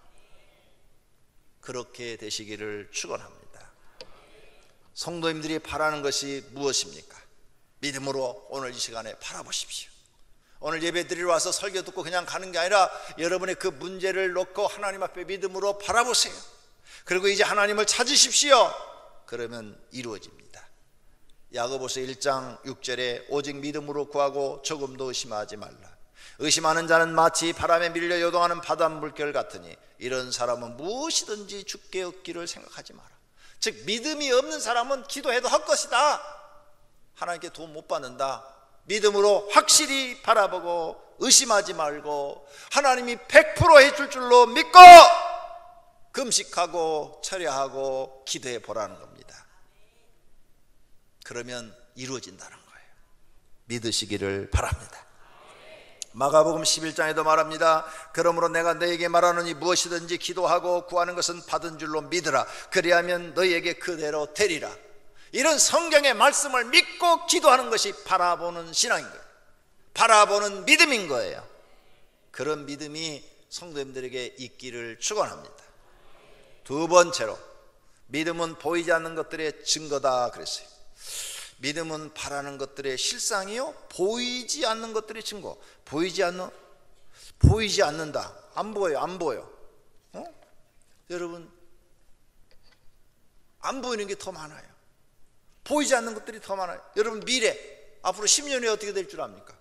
그렇게 되시기를 축원합니다. 성도님들이 바라는 것이 무엇입니까? 믿음으로 오늘 이 시간에 바라보십시오. 오늘 예배 드리러 와서 설교 듣고 그냥 가는 게 아니라 여러분의 그 문제를 놓고 하나님 앞에 믿음으로 바라보세요. 그리고 이제 하나님을 찾으십시오. 그러면 이루어집니다. 야고보서 1장 6절에 오직 믿음으로 구하고 조금도 의심하지 말라. 의심하는 자는 마치 바람에 밀려 요동하는 바닷물결 같으니 이런 사람은 무엇이든지 죽게 얻기를 생각하지 마라. 즉 믿음이 없는 사람은 기도해도 헛것이다. 하나님께 도움 못 받는다. 믿음으로 확실히 바라보고 의심하지 말고 하나님이 100% 해줄 줄로 믿고 금식하고 철야하고 기도해 보라는 겁니다. 그러면 이루어진다는 거예요. 믿으시기를 바랍니다. 마가복음 11장에도 말합니다. 그러므로 내가 너에게 말하노니 무엇이든지 기도하고 구하는 것은 받은 줄로 믿으라. 그리하면 너희에게 그대로 되리라. 이런 성경의 말씀을 믿고 기도하는 것이 바라보는 신앙인 거예요. 바라보는 믿음인 거예요. 그런 믿음이 성도님들에게 있기를 축원합니다. 두 번째로, 믿음은 보이지 않는 것들의 증거다 그랬어요. 믿음은 바라는 것들의 실상이요, 보이지 않는 것들의 증거. 보이지 않는다. 안 보여. 여러분, 안 보이는 게 더 많아요. 보이지 않는 것들이 더 많아요. 여러분, 미래, 앞으로 10년 후에 어떻게 될 줄 압니까?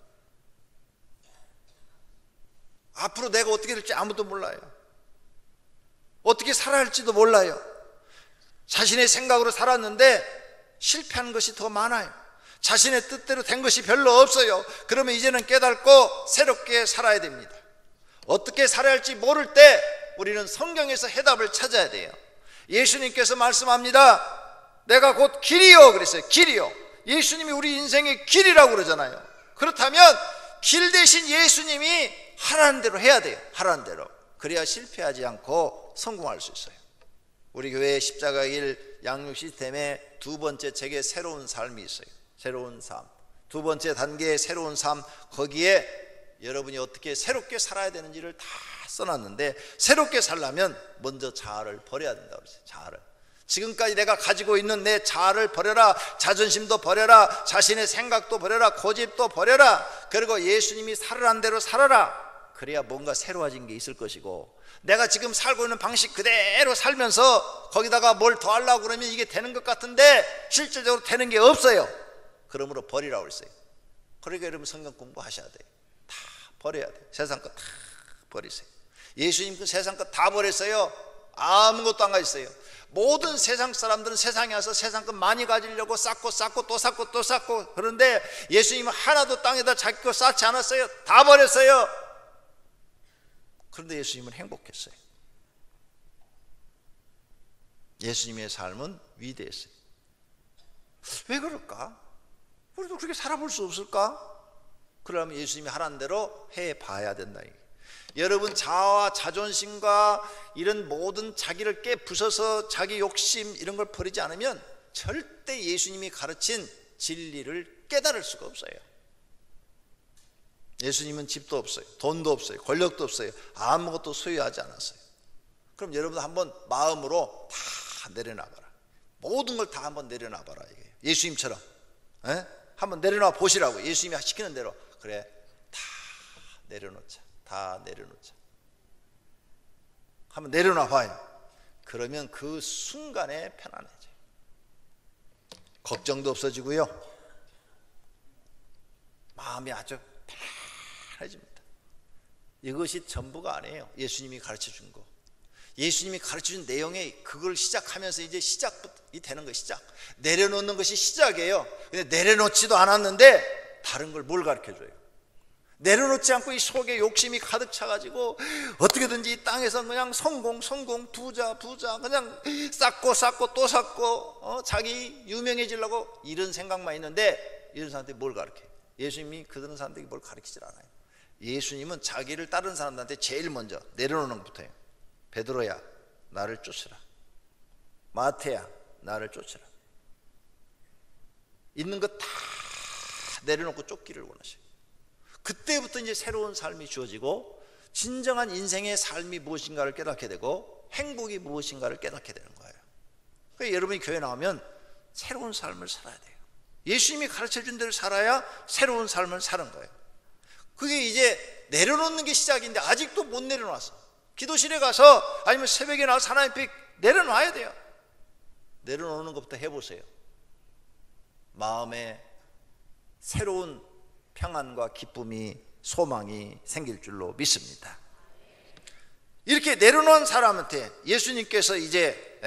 앞으로 내가 어떻게 될지 아무도 몰라요. 어떻게 살아야 할지도 몰라요. 자신의 생각으로 살았는데 실패한 것이 더 많아요. 자신의 뜻대로 된 것이 별로 없어요. 그러면 이제는 깨닫고 새롭게 살아야 됩니다. 어떻게 살아야 할지 모를 때 우리는 성경에서 해답을 찾아야 돼요. 예수님께서 말씀합니다. 내가 곧 길이요 그랬어요. 길이요. 예수님이 우리 인생의 길이라고 그러잖아요. 그렇다면 길 대신 예수님이 하라는 대로 해야 돼요. 하라는 대로. 그래야 실패하지 않고 성공할 수 있어요. 우리 교회 십자가 길 양육 시스템의 두 번째 책에 새로운 삶이 있어요. 새로운 삶. 두 번째 단계의 새로운 삶. 거기에 여러분이 어떻게 새롭게 살아야 되는지를 다 써놨는데, 새롭게 살려면 먼저 자아를 버려야 된다고 그랬어요. 자아를. 지금까지 내가 가지고 있는 내 자아를 버려라. 자존심도 버려라. 자신의 생각도 버려라. 고집도 버려라. 그리고 예수님이 살으란 대로 살아라. 그래야 뭔가 새로워진 게 있을 것이고, 내가 지금 살고 있는 방식 그대로 살면서 거기다가 뭘 더 하려고 그러면 이게 되는 것 같은데 실질적으로 되는 게 없어요. 그러므로 버리라고 했어요. 그러니까 여러분 성경 공부하셔야 돼요. 다 버려야 돼요. 세상 것 다 버리세요. 예수님 그 세상 것 다 버렸어요. 아무것도 안 가졌어요. 모든 세상 사람들은 세상에 와서 세상 것 많이 가지려고 쌓고 또 쌓고 또 쌓고, 그런데 예수님은 하나도 땅에다 자기 거 쌓지 않았어요. 다 버렸어요. 그런데 예수님은 행복했어요. 예수님의 삶은 위대했어요. 왜 그럴까? 우리도 그렇게 살아볼 수 없을까? 그러면 예수님이 하라는 대로 해봐야 된다. 여러분, 자아와 자존심과 이런 모든 자기를 깨부숴서 자기 욕심 이런 걸 버리지 않으면 절대 예수님이 가르친 진리를 깨달을 수가 없어요. 예수님은 집도 없어요. 돈도 없어요. 권력도 없어요. 아무것도 소유하지 않았어요. 그럼 여러분도 한번 마음으로 다 내려놔봐라. 모든 걸 다 한번 내려놔봐라. 이게 예수님처럼 한번 내려놔 보시라고. 예수님이 시키는 대로. 그래, 다 내려놓자. 다 내려놓자. 한번 내려놔 봐요. 그러면 그 순간에 편안해져요. 걱정도 없어지고요, 마음이 아주 편해집니다. 이것이 전부가 아니에요. 예수님이 가르쳐준 거. 예수님이 가르쳐준 내용에 그걸 시작하면서 이제 시작이 되는 거예요. 시작. 내려놓는 것이 시작이에요. 근데 내려놓지도 않았는데 다른 걸 뭘 가르쳐줘요? 내려놓지 않고 이 속에 욕심이 가득 차가지고 어떻게든지 이 땅에서 그냥 성공, 부자 그냥 쌓고 또 쌓고 자기 유명해지려고 이런 생각만 있는데, 이런 사람들이 뭘 가르쳐요? 예수님이 그런 사람들에게 뭘 가르치질 않아요. 예수님은 자기를 따른 사람들한테 제일 먼저 내려놓는 것부터예요. 베드로야, 나를 쫓으라. 마태야, 나를 쫓으라. 있는 것 다 내려놓고 쫓기를 원하셔요. 그때부터 이제 새로운 삶이 주어지고 진정한 인생의 삶이 무엇인가를 깨닫게 되고 행복이 무엇인가를 깨닫게 되는 거예요. 그러니까 여러분이 교회 나오면 새로운 삶을 살아야 돼요. 예수님이 가르쳐준 대로 살아야 새로운 삶을 사는 거예요. 그게 이제 내려놓는 게 시작인데 아직도 못 내려놨어. 기도실에 가서 아니면 새벽에 나와서 하나님 앞에 내려놔야 돼요. 내려놓는 것부터 해보세요. 마음에 새로운 평안과 기쁨이, 소망이 생길 줄로 믿습니다. 이렇게 내려놓은 사람한테 예수님께서 이제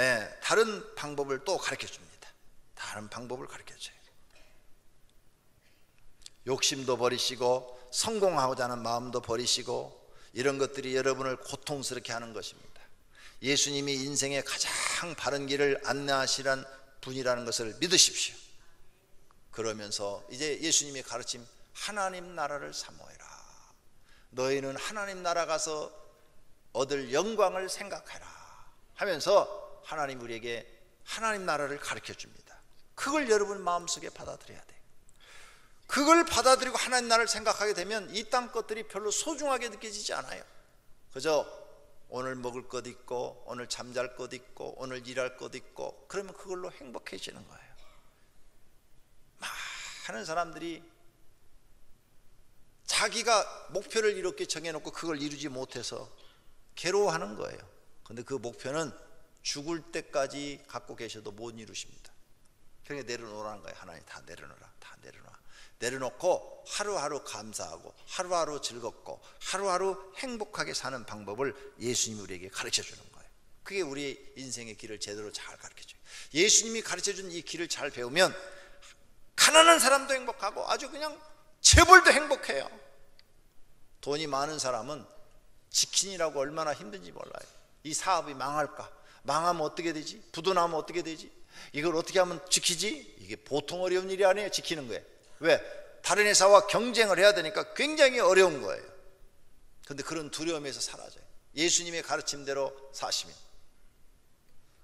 다른 방법을 또 가르쳐 줍니다. 다른 방법을 가르쳐 줘요. 욕심도 버리시고 성공하고자 하는 마음도 버리시고, 이런 것들이 여러분을 고통스럽게 하는 것입니다. 예수님이 인생의 가장 바른 길을 안내하시는 분이라는 것을 믿으십시오. 그러면서 이제 예수님이 가르침 하나님 나라를 사모해라. 너희는 하나님 나라 가서 얻을 영광을 생각해라 하면서 하나님 우리에게 하나님 나라를 가르쳐 줍니다. 그걸 여러분 마음속에 받아들여야 돼요. 그걸 받아들이고 하나님 나라를 생각하게 되면 이 땅 것들이 별로 소중하게 느껴지지 않아요. 그저 오늘 먹을 것 있고 오늘 잠잘 것 있고 오늘 일할 것 있고 그러면 그걸로 행복해지는 거예요. 많은 사람들이 자기가 목표를 이렇게 정해놓고 그걸 이루지 못해서 괴로워하는 거예요. 그런데 그 목표는 죽을 때까지 갖고 계셔도 못 이루십니다. 그러니까 내려놓으라는 거예요. 하나님 다 내려놓으라, 다 내려놔. 내려놓고 하루하루 감사하고 하루하루 즐겁고 하루하루 행복하게 사는 방법을 예수님이 우리에게 가르쳐주는 거예요. 그게 우리 인생의 길을 제대로 잘 가르쳐줘요. 예수님이 가르쳐준 이 길을 잘 배우면 가난한 사람도 행복하고 아주 그냥 재벌도 행복해요. 돈이 많은 사람은 직신이라고 얼마나 힘든지 몰라요. 이 사업이 망할까? 망하면 어떻게 되지? 부도나면 어떻게 되지? 이걸 어떻게 하면 지키지? 이게 보통 어려운 일이 아니에요. 지키는 거예요. 왜? 다른 회사와 경쟁을 해야 되니까 굉장히 어려운 거예요. 그런데 그런 두려움에서 사라져요. 예수님의 가르침대로 사시면,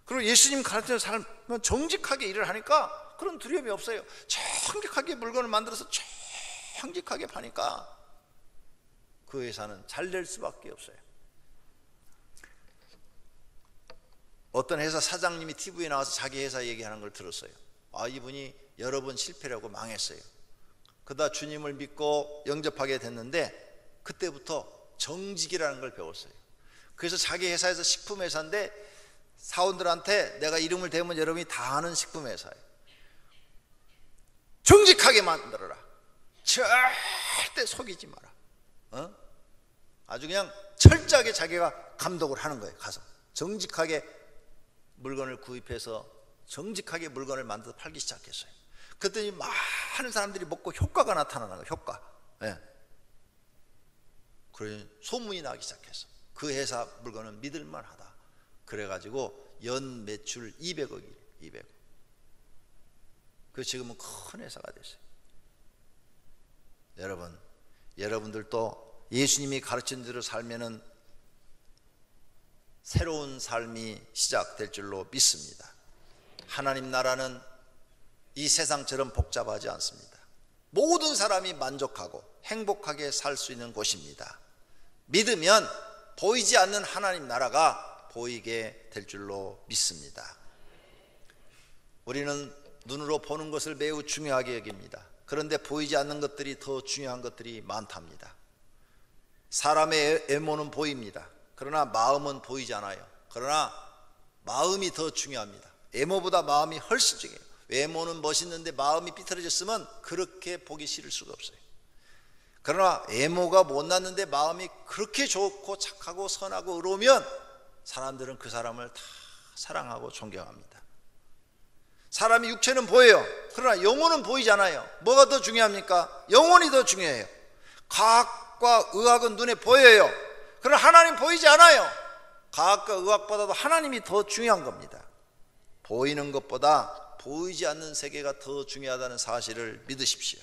그리고 예수님 가르침대로 살면 정직하게 일을 하니까 그런 두려움이 없어요. 정직하게 물건을 만들어서 정직하게 파니까 그 회사는 잘 될 수밖에 없어요. 어떤 회사 사장님이 TV에 나와서 자기 회사 얘기하는 걸 들었어요. 이분이 여러 번 실패를 하고 망했어요. 그러다 주님을 믿고 영접하게 됐는데 그때부터 정직이라는 걸 배웠어요. 그래서 자기 회사에서 식품회사인데 사원들한테 내가 이름을 대면 여러분이 다 아는 식품회사예요. 정직하게 만들어라. 절대 속이지 마라. 아주 그냥 철저하게 자기가 감독을 하는 거예요. 가서 정직하게 물건을 구입해서 정직하게 물건을 만들어서 팔기 시작했어요. 그랬더니 많은 사람들이 먹고 효과가 나타나는 거예요. 효과. 그래 소문이 나기 시작했어. 그 회사 물건은 믿을만하다. 그래가지고 연 매출 200억이에요. 200억. 그 지금은 큰 회사가 됐어요. 여러분들도 예수님이 가르친 대로 살면은 새로운 삶이 시작될 줄로 믿습니다. 하나님 나라는 이 세상처럼 복잡하지 않습니다. 모든 사람이 만족하고 행복하게 살 수 있는 곳입니다. 믿으면 보이지 않는 하나님 나라가 보이게 될 줄로 믿습니다. 우리는 눈으로 보는 것을 매우 중요하게 여깁니다. 그런데 보이지 않는 것들이 더 중요한 것들이 많답니다. 사람의 외모는 보입니다. 그러나 마음은 보이지 않아요. 그러나 마음이 더 중요합니다. 외모보다 마음이 훨씬 중요해요. 외모는 멋있는데 마음이 삐뚤어졌으면 그렇게 보기 싫을 수가 없어요. 그러나 외모가 못났는데 마음이 그렇게 좋고 착하고 선하고 의로우면 사람들은 그 사람을 다 사랑하고 존경합니다. 사람이 육체는 보여요. 그러나 영혼은 보이지 않아요. 뭐가 더 중요합니까? 영혼이 더 중요해요. 과학과 의학은 눈에 보여요. 그러나 하나님 보이지 않아요. 과학과 의학보다도 하나님이 더 중요한 겁니다. 보이는 것보다 보이지 않는 세계가 더 중요하다는 사실을 믿으십시오.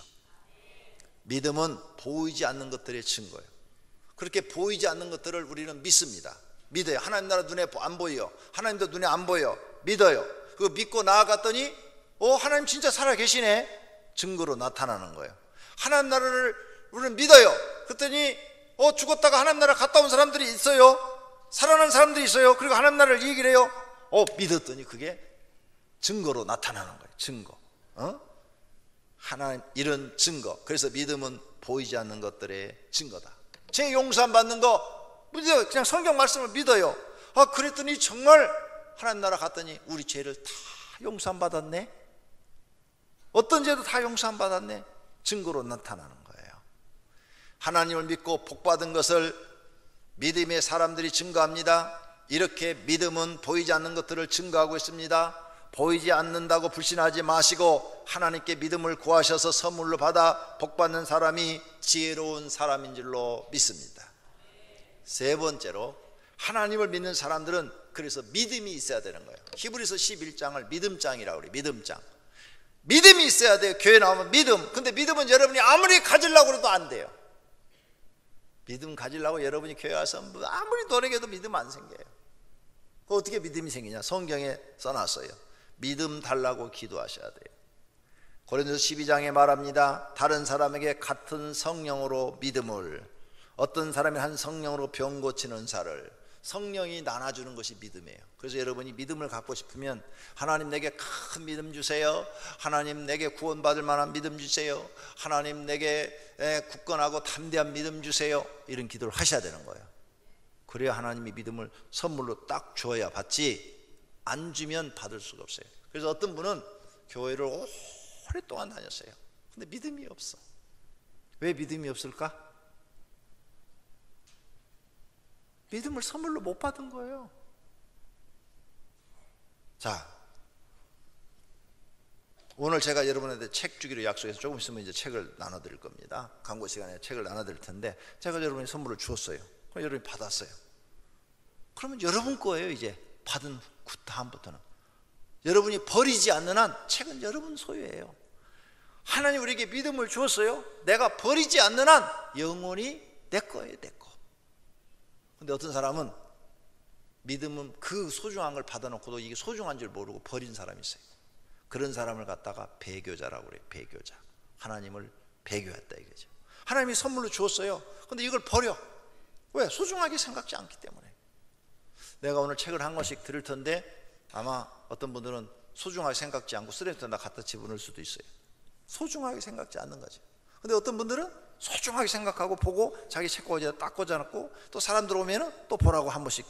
믿음은 보이지 않는 것들의 증거예요. 그렇게 보이지 않는 것들을 우리는 믿습니다. 믿어요. 하나님 나라 눈에 안 보여요. 하나님도 눈에 안 보여. 믿어요. 그거 믿고 나아갔더니 하나님 진짜 살아계시네. 증거로 나타나는 거예요. 하나님 나라를 우리는 믿어요. 그랬더니 죽었다가 하나님 나라 갔다 온 사람들이 있어요. 살아난 사람들이 있어요. 그리고 하나님 나라를 얘기를 해요. 믿었더니 그게 증거로 나타나는 거예요. 증거. 하나님 이런 증거. 그래서 믿음은 보이지 않는 것들의 증거다. 제 용서함 받는 거 믿어요. 그냥 성경 말씀을 믿어요. 그랬더니 정말 하나님 나라 갔더니 우리 죄를 다 용서함 받았네. 어떤 죄도 다 용서함 받았네. 증거로 나타나는 거예요. 하나님을 믿고 복 받은 것을 믿음의 사람들이 증거합니다. 이렇게 믿음은 보이지 않는 것들을 증거하고 있습니다. 보이지 않는다고 불신하지 마시고 하나님께 믿음을 구하셔서 선물로 받아 복받는 사람이 지혜로운 사람인 줄로 믿습니다. 세 번째로 하나님을 믿는 사람들은 그래서 믿음이 있어야 되는 거예요. 히브리서 11장을 믿음장이라고 그래요. 믿음장. 믿음이 있어야 돼요. 교회 나오면 믿음. 근데 믿음은 여러분이 아무리 가지려고 해도 안 돼요. 믿음 가지려고 여러분이 교회 와서 아무리 노력해도 믿음 안 생겨요. 어떻게 믿음이 생기냐? 성경에 써놨어요. 믿음 달라고 기도하셔야 돼요. 고린도서 12장에 말합니다. 다른 사람에게 같은 성령으로 믿음을, 어떤 사람이 한 성령으로 병 고치는 은사를 성령이 나눠주는 것이 믿음이에요. 그래서 여러분이 믿음을 갖고 싶으면 하나님 내게 큰 믿음 주세요, 하나님 내게 구원받을 만한 믿음 주세요, 하나님 내게 굳건하고 담대한 믿음 주세요, 이런 기도를 하셔야 되는 거예요. 그래야 하나님이 믿음을 선물로 딱 줘야 받지, 안 주면 받을 수가 없어요. 그래서 어떤 분은 교회를 오랫동안 다녔어요. 근데 믿음이 없어. 왜 믿음이 없을까? 믿음을 선물로 못 받은 거예요. 자, 오늘 제가 여러분한테 책 주기로 약속해서 조금 있으면 이제 책을 나눠드릴 겁니다. 광고 시간에 책을 나눠드릴 텐데, 제가 여러분이 선물을 주었어요. 그럼 여러분이 받았어요. 그러면 여러분 거예요. 이제 받은 그 다음부터는 여러분이 버리지 않는 한 책은 여러분 소유예요. 하나님 우리에게 믿음을 주었어요. 내가 버리지 않는 한 영원히 내 거예요. 내 거. 근데 어떤 사람은 믿음은 그 소중한 걸 받아놓고도 이게 소중한 줄 모르고 버린 사람이 있어요. 그런 사람을 갖다가 배교자라고 그래요. 배교자. 하나님을 배교했다 이거죠. 하나님이 선물로 주었어요. 근데 이걸 버려. 왜? 소중하게 생각지 않기 때문에. 내가 오늘 책을 한 권씩 드릴 텐데 아마 어떤 분들은 소중하게 생각지 않고 쓰레기통에다 갖다 집어넣을 수도 있어요. 소중하게 생각지 않는 거죠. 근데 어떤 분들은 소중하게 생각하고 보고 자기 책꽂이에다 딱 꽂아놓고 또 사람들 오면은 또 보라고 한 번씩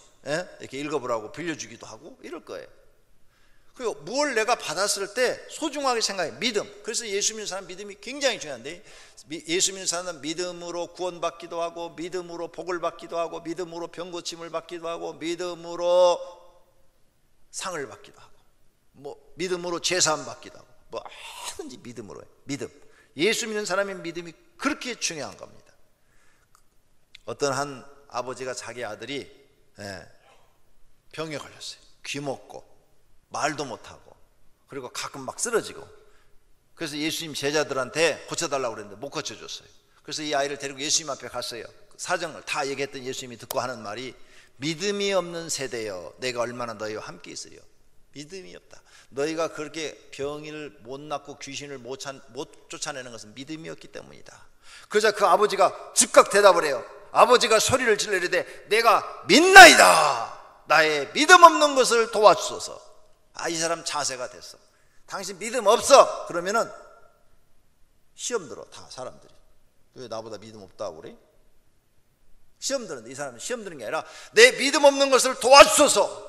이렇게 읽어보라고 빌려주기도 하고 이럴 거예요. 그리고 뭘 내가 받았을 때 소중하게 생각해. 믿음. 그래서 예수 믿는 사람 믿음이 굉장히 중요한데, 예수 믿는 사람은 믿음으로 구원받기도 하고, 믿음으로 복을 받기도 하고, 믿음으로 병 고침을 받기도 하고, 믿음으로 상을 받기도 하고, 뭐 믿음으로 제사함 받기도 하고, 뭐 하든지 믿음으로 해. 믿음. 예수 믿는 사람의 믿음이 그렇게 중요한 겁니다. 어떤 한 아버지가 자기 아들이 병에 걸렸어요. 귀먹고 말도 못하고 그리고 가끔 막 쓰러지고, 그래서 예수님 제자들한테 고쳐달라고 그랬는데 못 고쳐줬어요. 그래서 이 아이를 데리고 예수님 앞에 갔어요. 사정을 다 얘기했던 예수님이 듣고 하는 말이, 믿음이 없는 세대여 내가 얼마나 너희와 함께 있으려. 믿음이 없다. 너희가 그렇게 병을 못 낫고 귀신을 못 쫓아내는 것은 믿음이 없기 때문이다. 그러자 그 아버지가 즉각 대답을 해요. 아버지가 소리를 질러이르되 내가 믿나이다. 나의 믿음 없는 것을 도와주소서. 이 사람 자세가 됐어. 당신 믿음 없어. 그러면은 시험 들어. 다 사람들이. 왜 나보다 믿음 없다고 그래? 시험 드는데 이 사람은 시험 드는 게 아니라 내 믿음 없는 것을 도와주소서.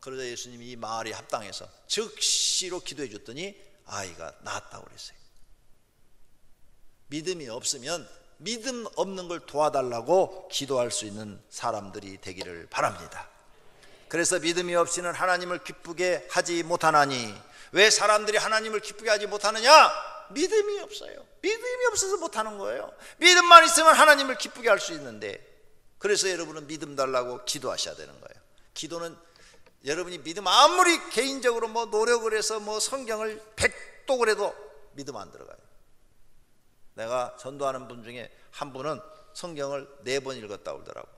그러자 예수님이 이 말이 합당해서 즉시로 기도해 줬더니 아이가 나았다고 그랬어요. 믿음이 없으면 믿음 없는 걸 도와달라고 기도할 수 있는 사람들이 되기를 바랍니다. 그래서 믿음이 없이는 하나님을 기쁘게 하지 못하나니. 왜 사람들이 하나님을 기쁘게 하지 못하느냐? 믿음이 없어요. 믿음이 없어서 못하는 거예요. 믿음만 있으면 하나님을 기쁘게 할 수 있는데, 그래서 여러분은 믿음 달라고 기도하셔야 되는 거예요. 기도는 여러분이 믿음 아무리 개인적으로 뭐 노력을 해서 뭐 성경을 100독을 해도 믿음 안 들어가요. 내가 전도하는 분 중에 한 분은 성경을 4번 읽었다고 그러더라고.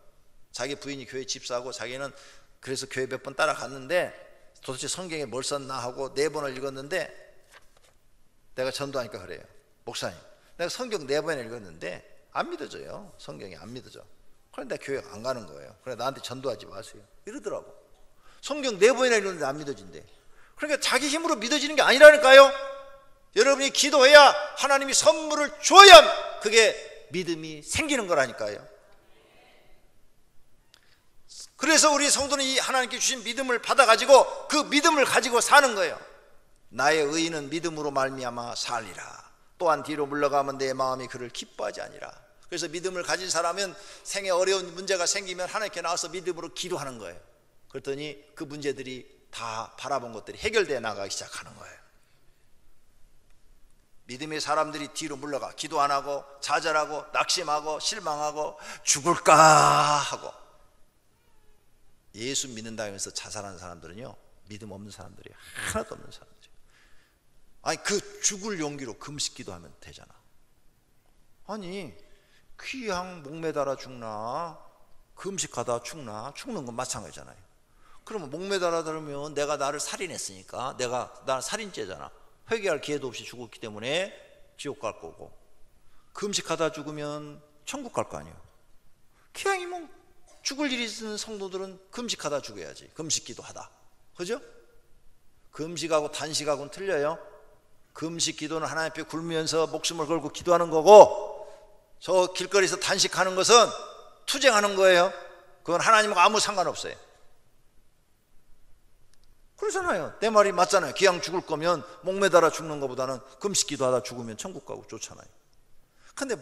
자기 부인이 교회 집사하고 자기는 그래서 교회 몇 번 따라갔는데 도대체 성경에 뭘 썼나 하고 4번을 읽었는데, 내가 전도하니까 그래요. 목사님, 내가 성경 4번 읽었는데 안 믿어져요. 성경이 안 믿어져. 그런데 교회 안 가는 거예요. 그래 나한테 전도하지 마세요 이러더라고. 성경 4번이나 읽었는데 안 믿어진대. 그러니까 자기 힘으로 믿어지는 게 아니라니까요. 여러분이 기도해야 하나님이 선물을 줘야 그게 믿음이 생기는 거라니까요. 그래서 우리 성도는 이 하나님께 주신 믿음을 받아가지고 그 믿음을 가지고 사는 거예요. 나의 의인은 믿음으로 말미암아 살리라. 또한 뒤로 물러가면 내 마음이 그를 기뻐하지 아니라. 그래서 믿음을 가진 사람은 생에 어려운 문제가 생기면 하나님께 나와서 믿음으로 기도하는 거예요. 그랬더니 그 문제들이 다 바라본 것들이 해결되어 나가기 시작하는 거예요. 믿음의 사람들이 뒤로 물러가 기도 안 하고 좌절하고 낙심하고 실망하고 죽을까 하고 예수 믿는다 하면서 자살하는 사람들은요, 믿음 없는 사람들이 하나도 없는 사람들이에요. 아니 그 죽을 용기로 금식 기도하면 되잖아. 아니 그냥 목매달아 죽나 금식하다 죽나 죽는 건 마찬가지잖아요. 그러면 목매달아 들으면 내가 나를 살인했으니까 나는 살인죄잖아. 회개할 기회도 없이 죽었기 때문에 지옥 갈 거고, 금식하다 죽으면 천국 갈 거 아니에요. 그냥 뭐 죽을 일이 있는 성도들은 금식하다 죽어야지. 금식기도 하다. 그죠? 금식하고 단식하고는 틀려요. 금식 기도는 하나님 앞에 굶으면서 목숨을 걸고 기도하는 거고, 저 길거리에서 단식하는 것은 투쟁하는 거예요. 그건 하나님과 아무 상관없어요. 그러잖아요. 내 말이 맞잖아요. 기왕 죽을 거면 목매달아 죽는 것보다는 금식 기도하다 죽으면 천국 가고 좋잖아요. 근데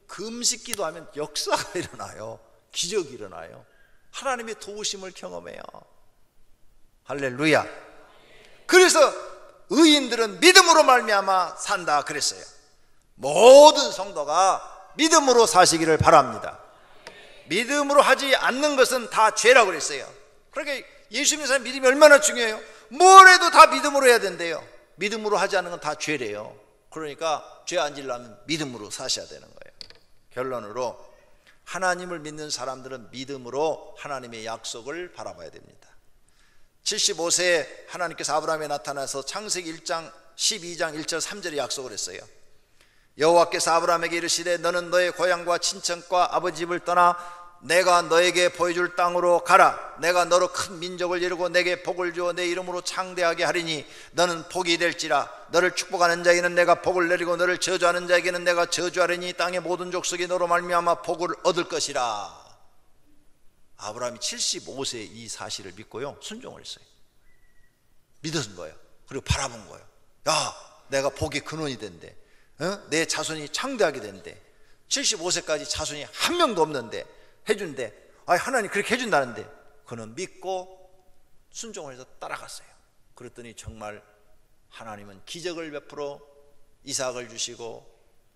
금식 기도하면 역사가 일어나요. 기적이 일어나요. 하나님의 도우심을 경험해요. 할렐루야. 그래서 의인들은 믿음으로 말미암아 산다 그랬어요. 모든 성도가 믿음으로 사시기를 바랍니다. 믿음으로 하지 않는 것은 다 죄라고 그랬어요. 그러니까 예수 믿는 사람 믿음이 얼마나 중요해요. 뭘 해도 다 믿음으로 해야 된대요. 믿음으로 하지 않는 건 다 죄래요. 그러니까 죄 안 지려면 믿음으로 사셔야 되는 거예요. 결론으로 하나님을 믿는 사람들은 믿음으로 하나님의 약속을 바라봐야 됩니다. 75세에 하나님께서 아브라함에 나타나서 창세기 1장 12장 1절 3절에 약속을 했어요. 여호와께서 아브라함에게 이르시되 너는 너의 고향과 친척과 아버지 집을 떠나 내가 너에게 보여줄 땅으로 가라. 내가 너로 큰 민족을 이루고 내게 복을 주어 내 이름으로 창대하게 하리니 너는 복이 될지라. 너를 축복하는 자에게는 내가 복을 내리고 너를 저주하는 자에게는 내가 저주하리니 땅의 모든 족속이 너로 말미암아 복을 얻을 것이라. 아브라함이 75세 이 사실을 믿고요 순종을 했어요. 믿은 거예요. 그리고 바라본 거예요. 야, 내가 복의 근원이 된대. 내 자손이 창대하게 된대. 75세까지 자손이 한 명도 없는데 해준대. 하나님 그렇게 해준다는데 그는 믿고 순종을 해서 따라갔어요. 그랬더니 정말 하나님은 기적을 베풀어 이삭을 주시고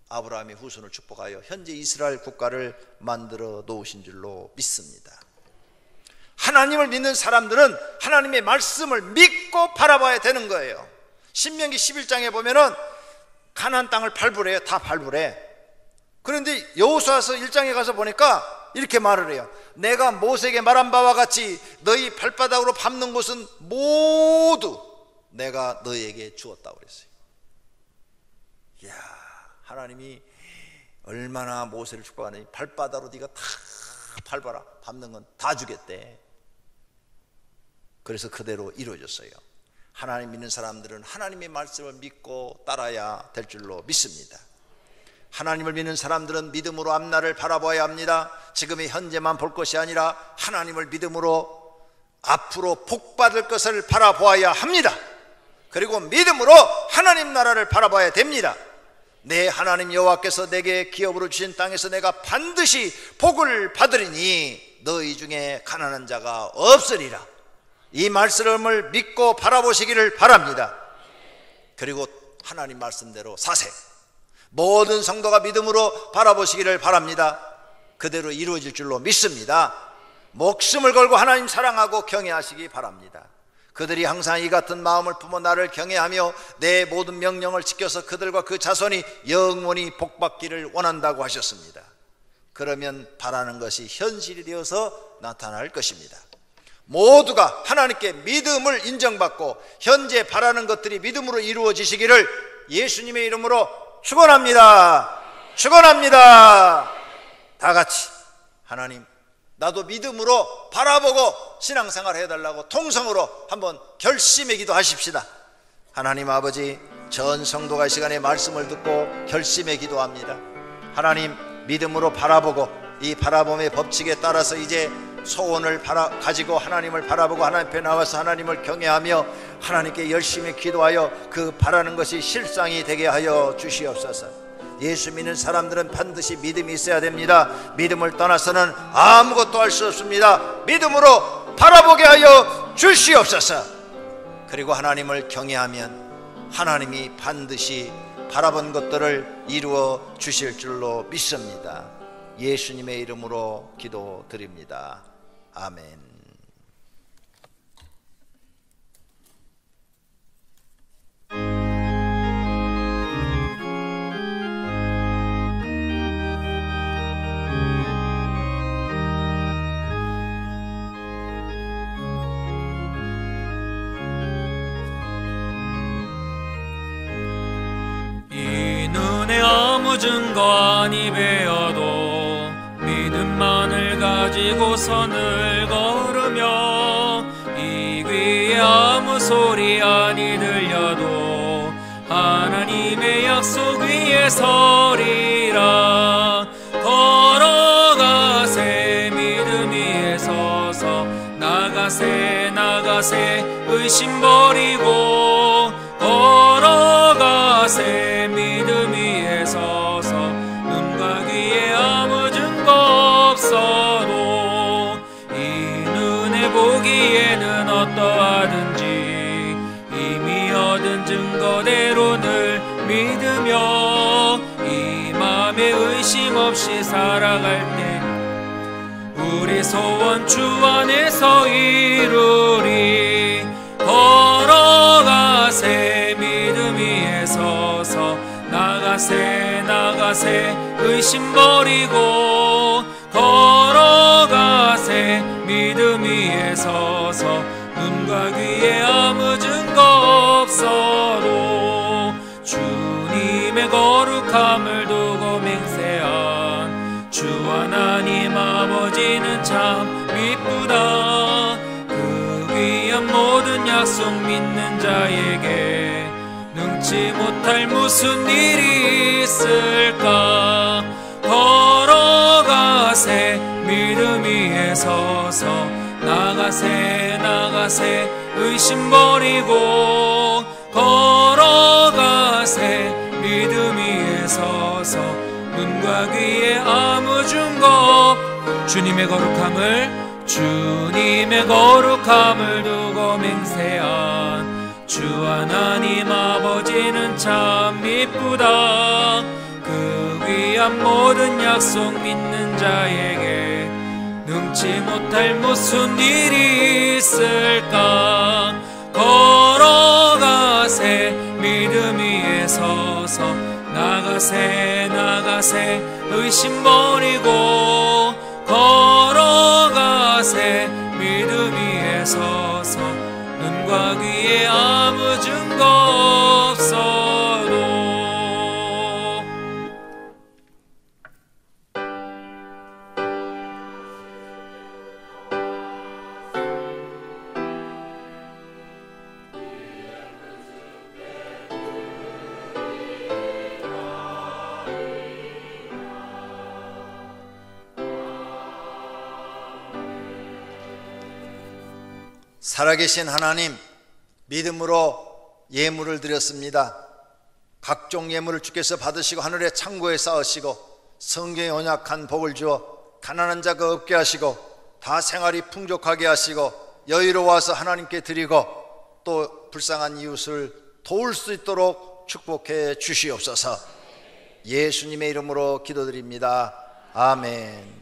아브라함의 후손을 축복하여 현재 이스라엘 국가를 만들어 놓으신 줄로 믿습니다. 하나님을 믿는 사람들은 하나님의 말씀을 믿고 바라봐야 되는 거예요. 신명기 11장에 보면은 가나안 땅을 발부래요. 다 발부래. 그런데 여호수아서 1장에 가서 보니까 이렇게 말을 해요. 내가 모세에게 말한 바와 같이 너희 발바닥으로 밟는 곳은 모두 내가 너희에게 주었다고 그랬어요. 이야, 하나님이 얼마나 모세를 축복하느니 발바닥으로 네가 다 밟아라. 밟는 건 다 주겠대. 그래서 그대로 이루어졌어요. 하나님 믿는 사람들은 하나님의 말씀을 믿고 따라야 될 줄로 믿습니다. 하나님을 믿는 사람들은 믿음으로 앞날을 바라봐야 합니다. 지금의 현재만 볼 것이 아니라 하나님을 믿음으로 앞으로 복받을 것을 바라보아야 합니다. 그리고 믿음으로 하나님 나라를 바라봐야 됩니다. 내 하나님 여호와께서 내게 기업으로 주신 땅에서 내가 반드시 복을 받으리니 너희 중에 가난한 자가 없으리라. 이 말씀을 믿고 바라보시기를 바랍니다. 그리고 하나님 말씀대로 사세. 모든 성도가 믿음으로 바라보시기를 바랍니다. 그대로 이루어질 줄로 믿습니다. 목숨을 걸고 하나님 사랑하고 경외하시기 바랍니다. 그들이 항상 이 같은 마음을 품어 나를 경외하며 내 모든 명령을 지켜서 그들과 그 자손이 영원히 복받기를 원한다고 하셨습니다. 그러면 바라는 것이 현실이 되어서 나타날 것입니다. 모두가 하나님께 믿음을 인정받고 현재 바라는 것들이 믿음으로 이루어지시기를 예수님의 이름으로 축원합니다. 축원합니다. 다 같이 하나님 나도 믿음으로 바라보고 신앙생활 해달라고 통성으로 한번 결심의 기도하십시다. 하나님 아버지, 전 성도가 이 시간에 말씀을 듣고 결심의 기도합니다. 하나님 믿음으로 바라보고 이 바라봄의 법칙에 따라서 이제 소원을 가지고 하나님을 바라보고 하나님 앞에 나와서 하나님을 경외하며 하나님께 열심히 기도하여 그 바라는 것이 실상이 되게 하여 주시옵소서. 예수 믿는 사람들은 반드시 믿음이 있어야 됩니다. 믿음을 떠나서는 아무것도 할 수 없습니다. 믿음으로 바라보게 하여 주시옵소서. 그리고 하나님을 경외하면 하나님이 반드시 바라본 것들을 이루어 주실 줄로 믿습니다. 예수님의 이름으로 기도드립니다. 아멘. 증거하니 배어도 믿음만을 가지고 선을 걸으며 이 귀에 아무 소리 아니 들려도 하나님의 약속 위에 서리라. 걸어가세 믿음 위에 서서 나가세 나가세 의심 버리고 걸어가세 믿음 위에 서서 눈과 귀에 아무 증거 없어도 이 눈에 보기에는 어떠하든지 이미 얻은 증거대로 늘 믿으며 이 맘에 의심 없이 살아갈 때 우리 소원 주 안에서 이루리. 걸어가세 믿음 위에 서서 나가세 나가세 의심 버리고 걸어가세 믿음 위에 서서 눈과 귀에 아무 증거 없어도 주님의 거룩함을 두고 맹세한 주 하나님 아버지는 참 미쁘다. 그 귀한 모든 약속 믿는 자에게 능치 못할 무슨 일이 있을까. 걸어가세 믿음 위에 서서 나가세 나가세 의심 버리고 걸어가세 믿음 위에 서서 눈과 귀에 아무 증거 주님의 거룩함을 두고 맹세한 주 하나님 아버지는 참 미쁘다. 그 귀한 모든 약속 믿는 자에게 능치 못할 무슨 일이 있을까. 걸어가세 믿음 위에 서서 나가세 나가세 의심 버리고 걸어가세 믿음 위에 서서 눈과 귀에 아무 증거 없어도 살아계신 하나님, 믿음으로 예물을 드렸습니다. 각종 예물을 주께서 받으시고 하늘의 창고에 쌓으시고 성경에 언약한 복을 주어 가난한 자가 없게 하시고 다 생활이 풍족하게 하시고 여유로워서 하나님께 드리고 또 불쌍한 이웃을 도울 수 있도록 축복해 주시옵소서. 예수님의 이름으로 기도드립니다. 아멘.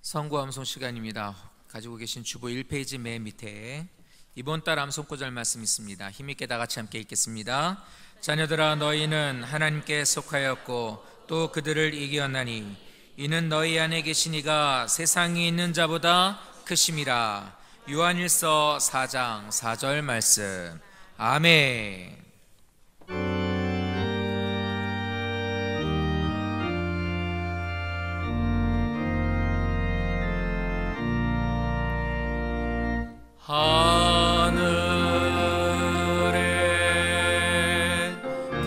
선고 암송 시간입니다. 가지고 계신 주보 1페이지 맨 밑에 이번 달 암송 구절 말씀 있습니다. 힘있게 다 같이 함께 읽겠습니다. 자녀들아 너희는 하나님께 속하였고 또 그들을 이겼나니 이는 너희 안에 계신 이가 세상에 있는 자보다 크심이라. 요한일서 4장 4절 말씀. 아멘. 하늘에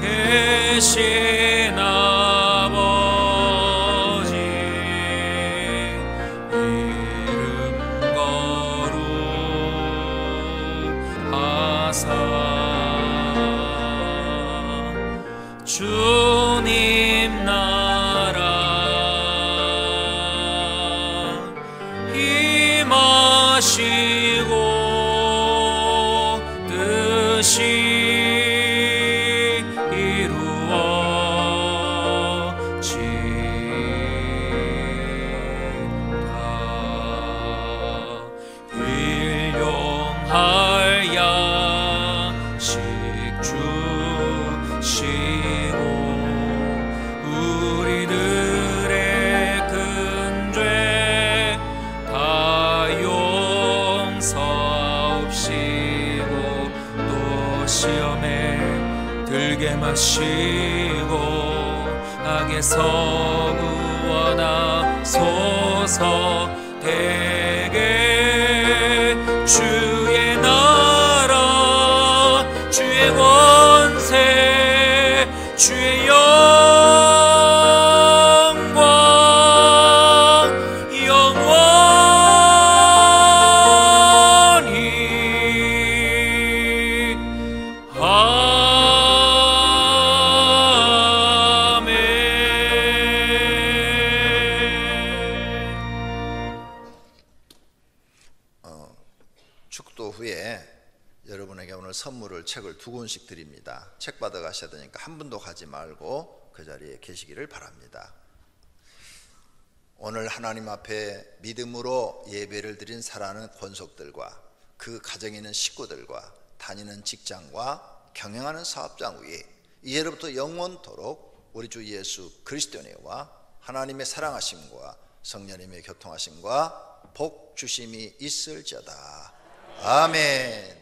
계신 아버지 이름 거룩하사 주님 나라 임하시고 주시고 악에서 구원하소서. 대개 주의 나라 주의 권세 주의 영광 영원히 아멘. 축도 후에 여러분에게 오늘 선물을 책을 2권씩 드립니다. 책 받아 가셔야 되니까 한 분도 가지 말고 그 자리에 계시기를 바랍니다. 오늘 하나님 앞에 믿음으로 예배를 드린 사랑하는 권속들과 그 가정에 있는 식구들과 다니는 직장과 경영하는 사업장 위에 이제로부터 영원토록 우리 주 예수 그리스도의 은혜와 하나님의 사랑하심과 성령님의 교통하심과 복 주심이 있을지어다. 아멘.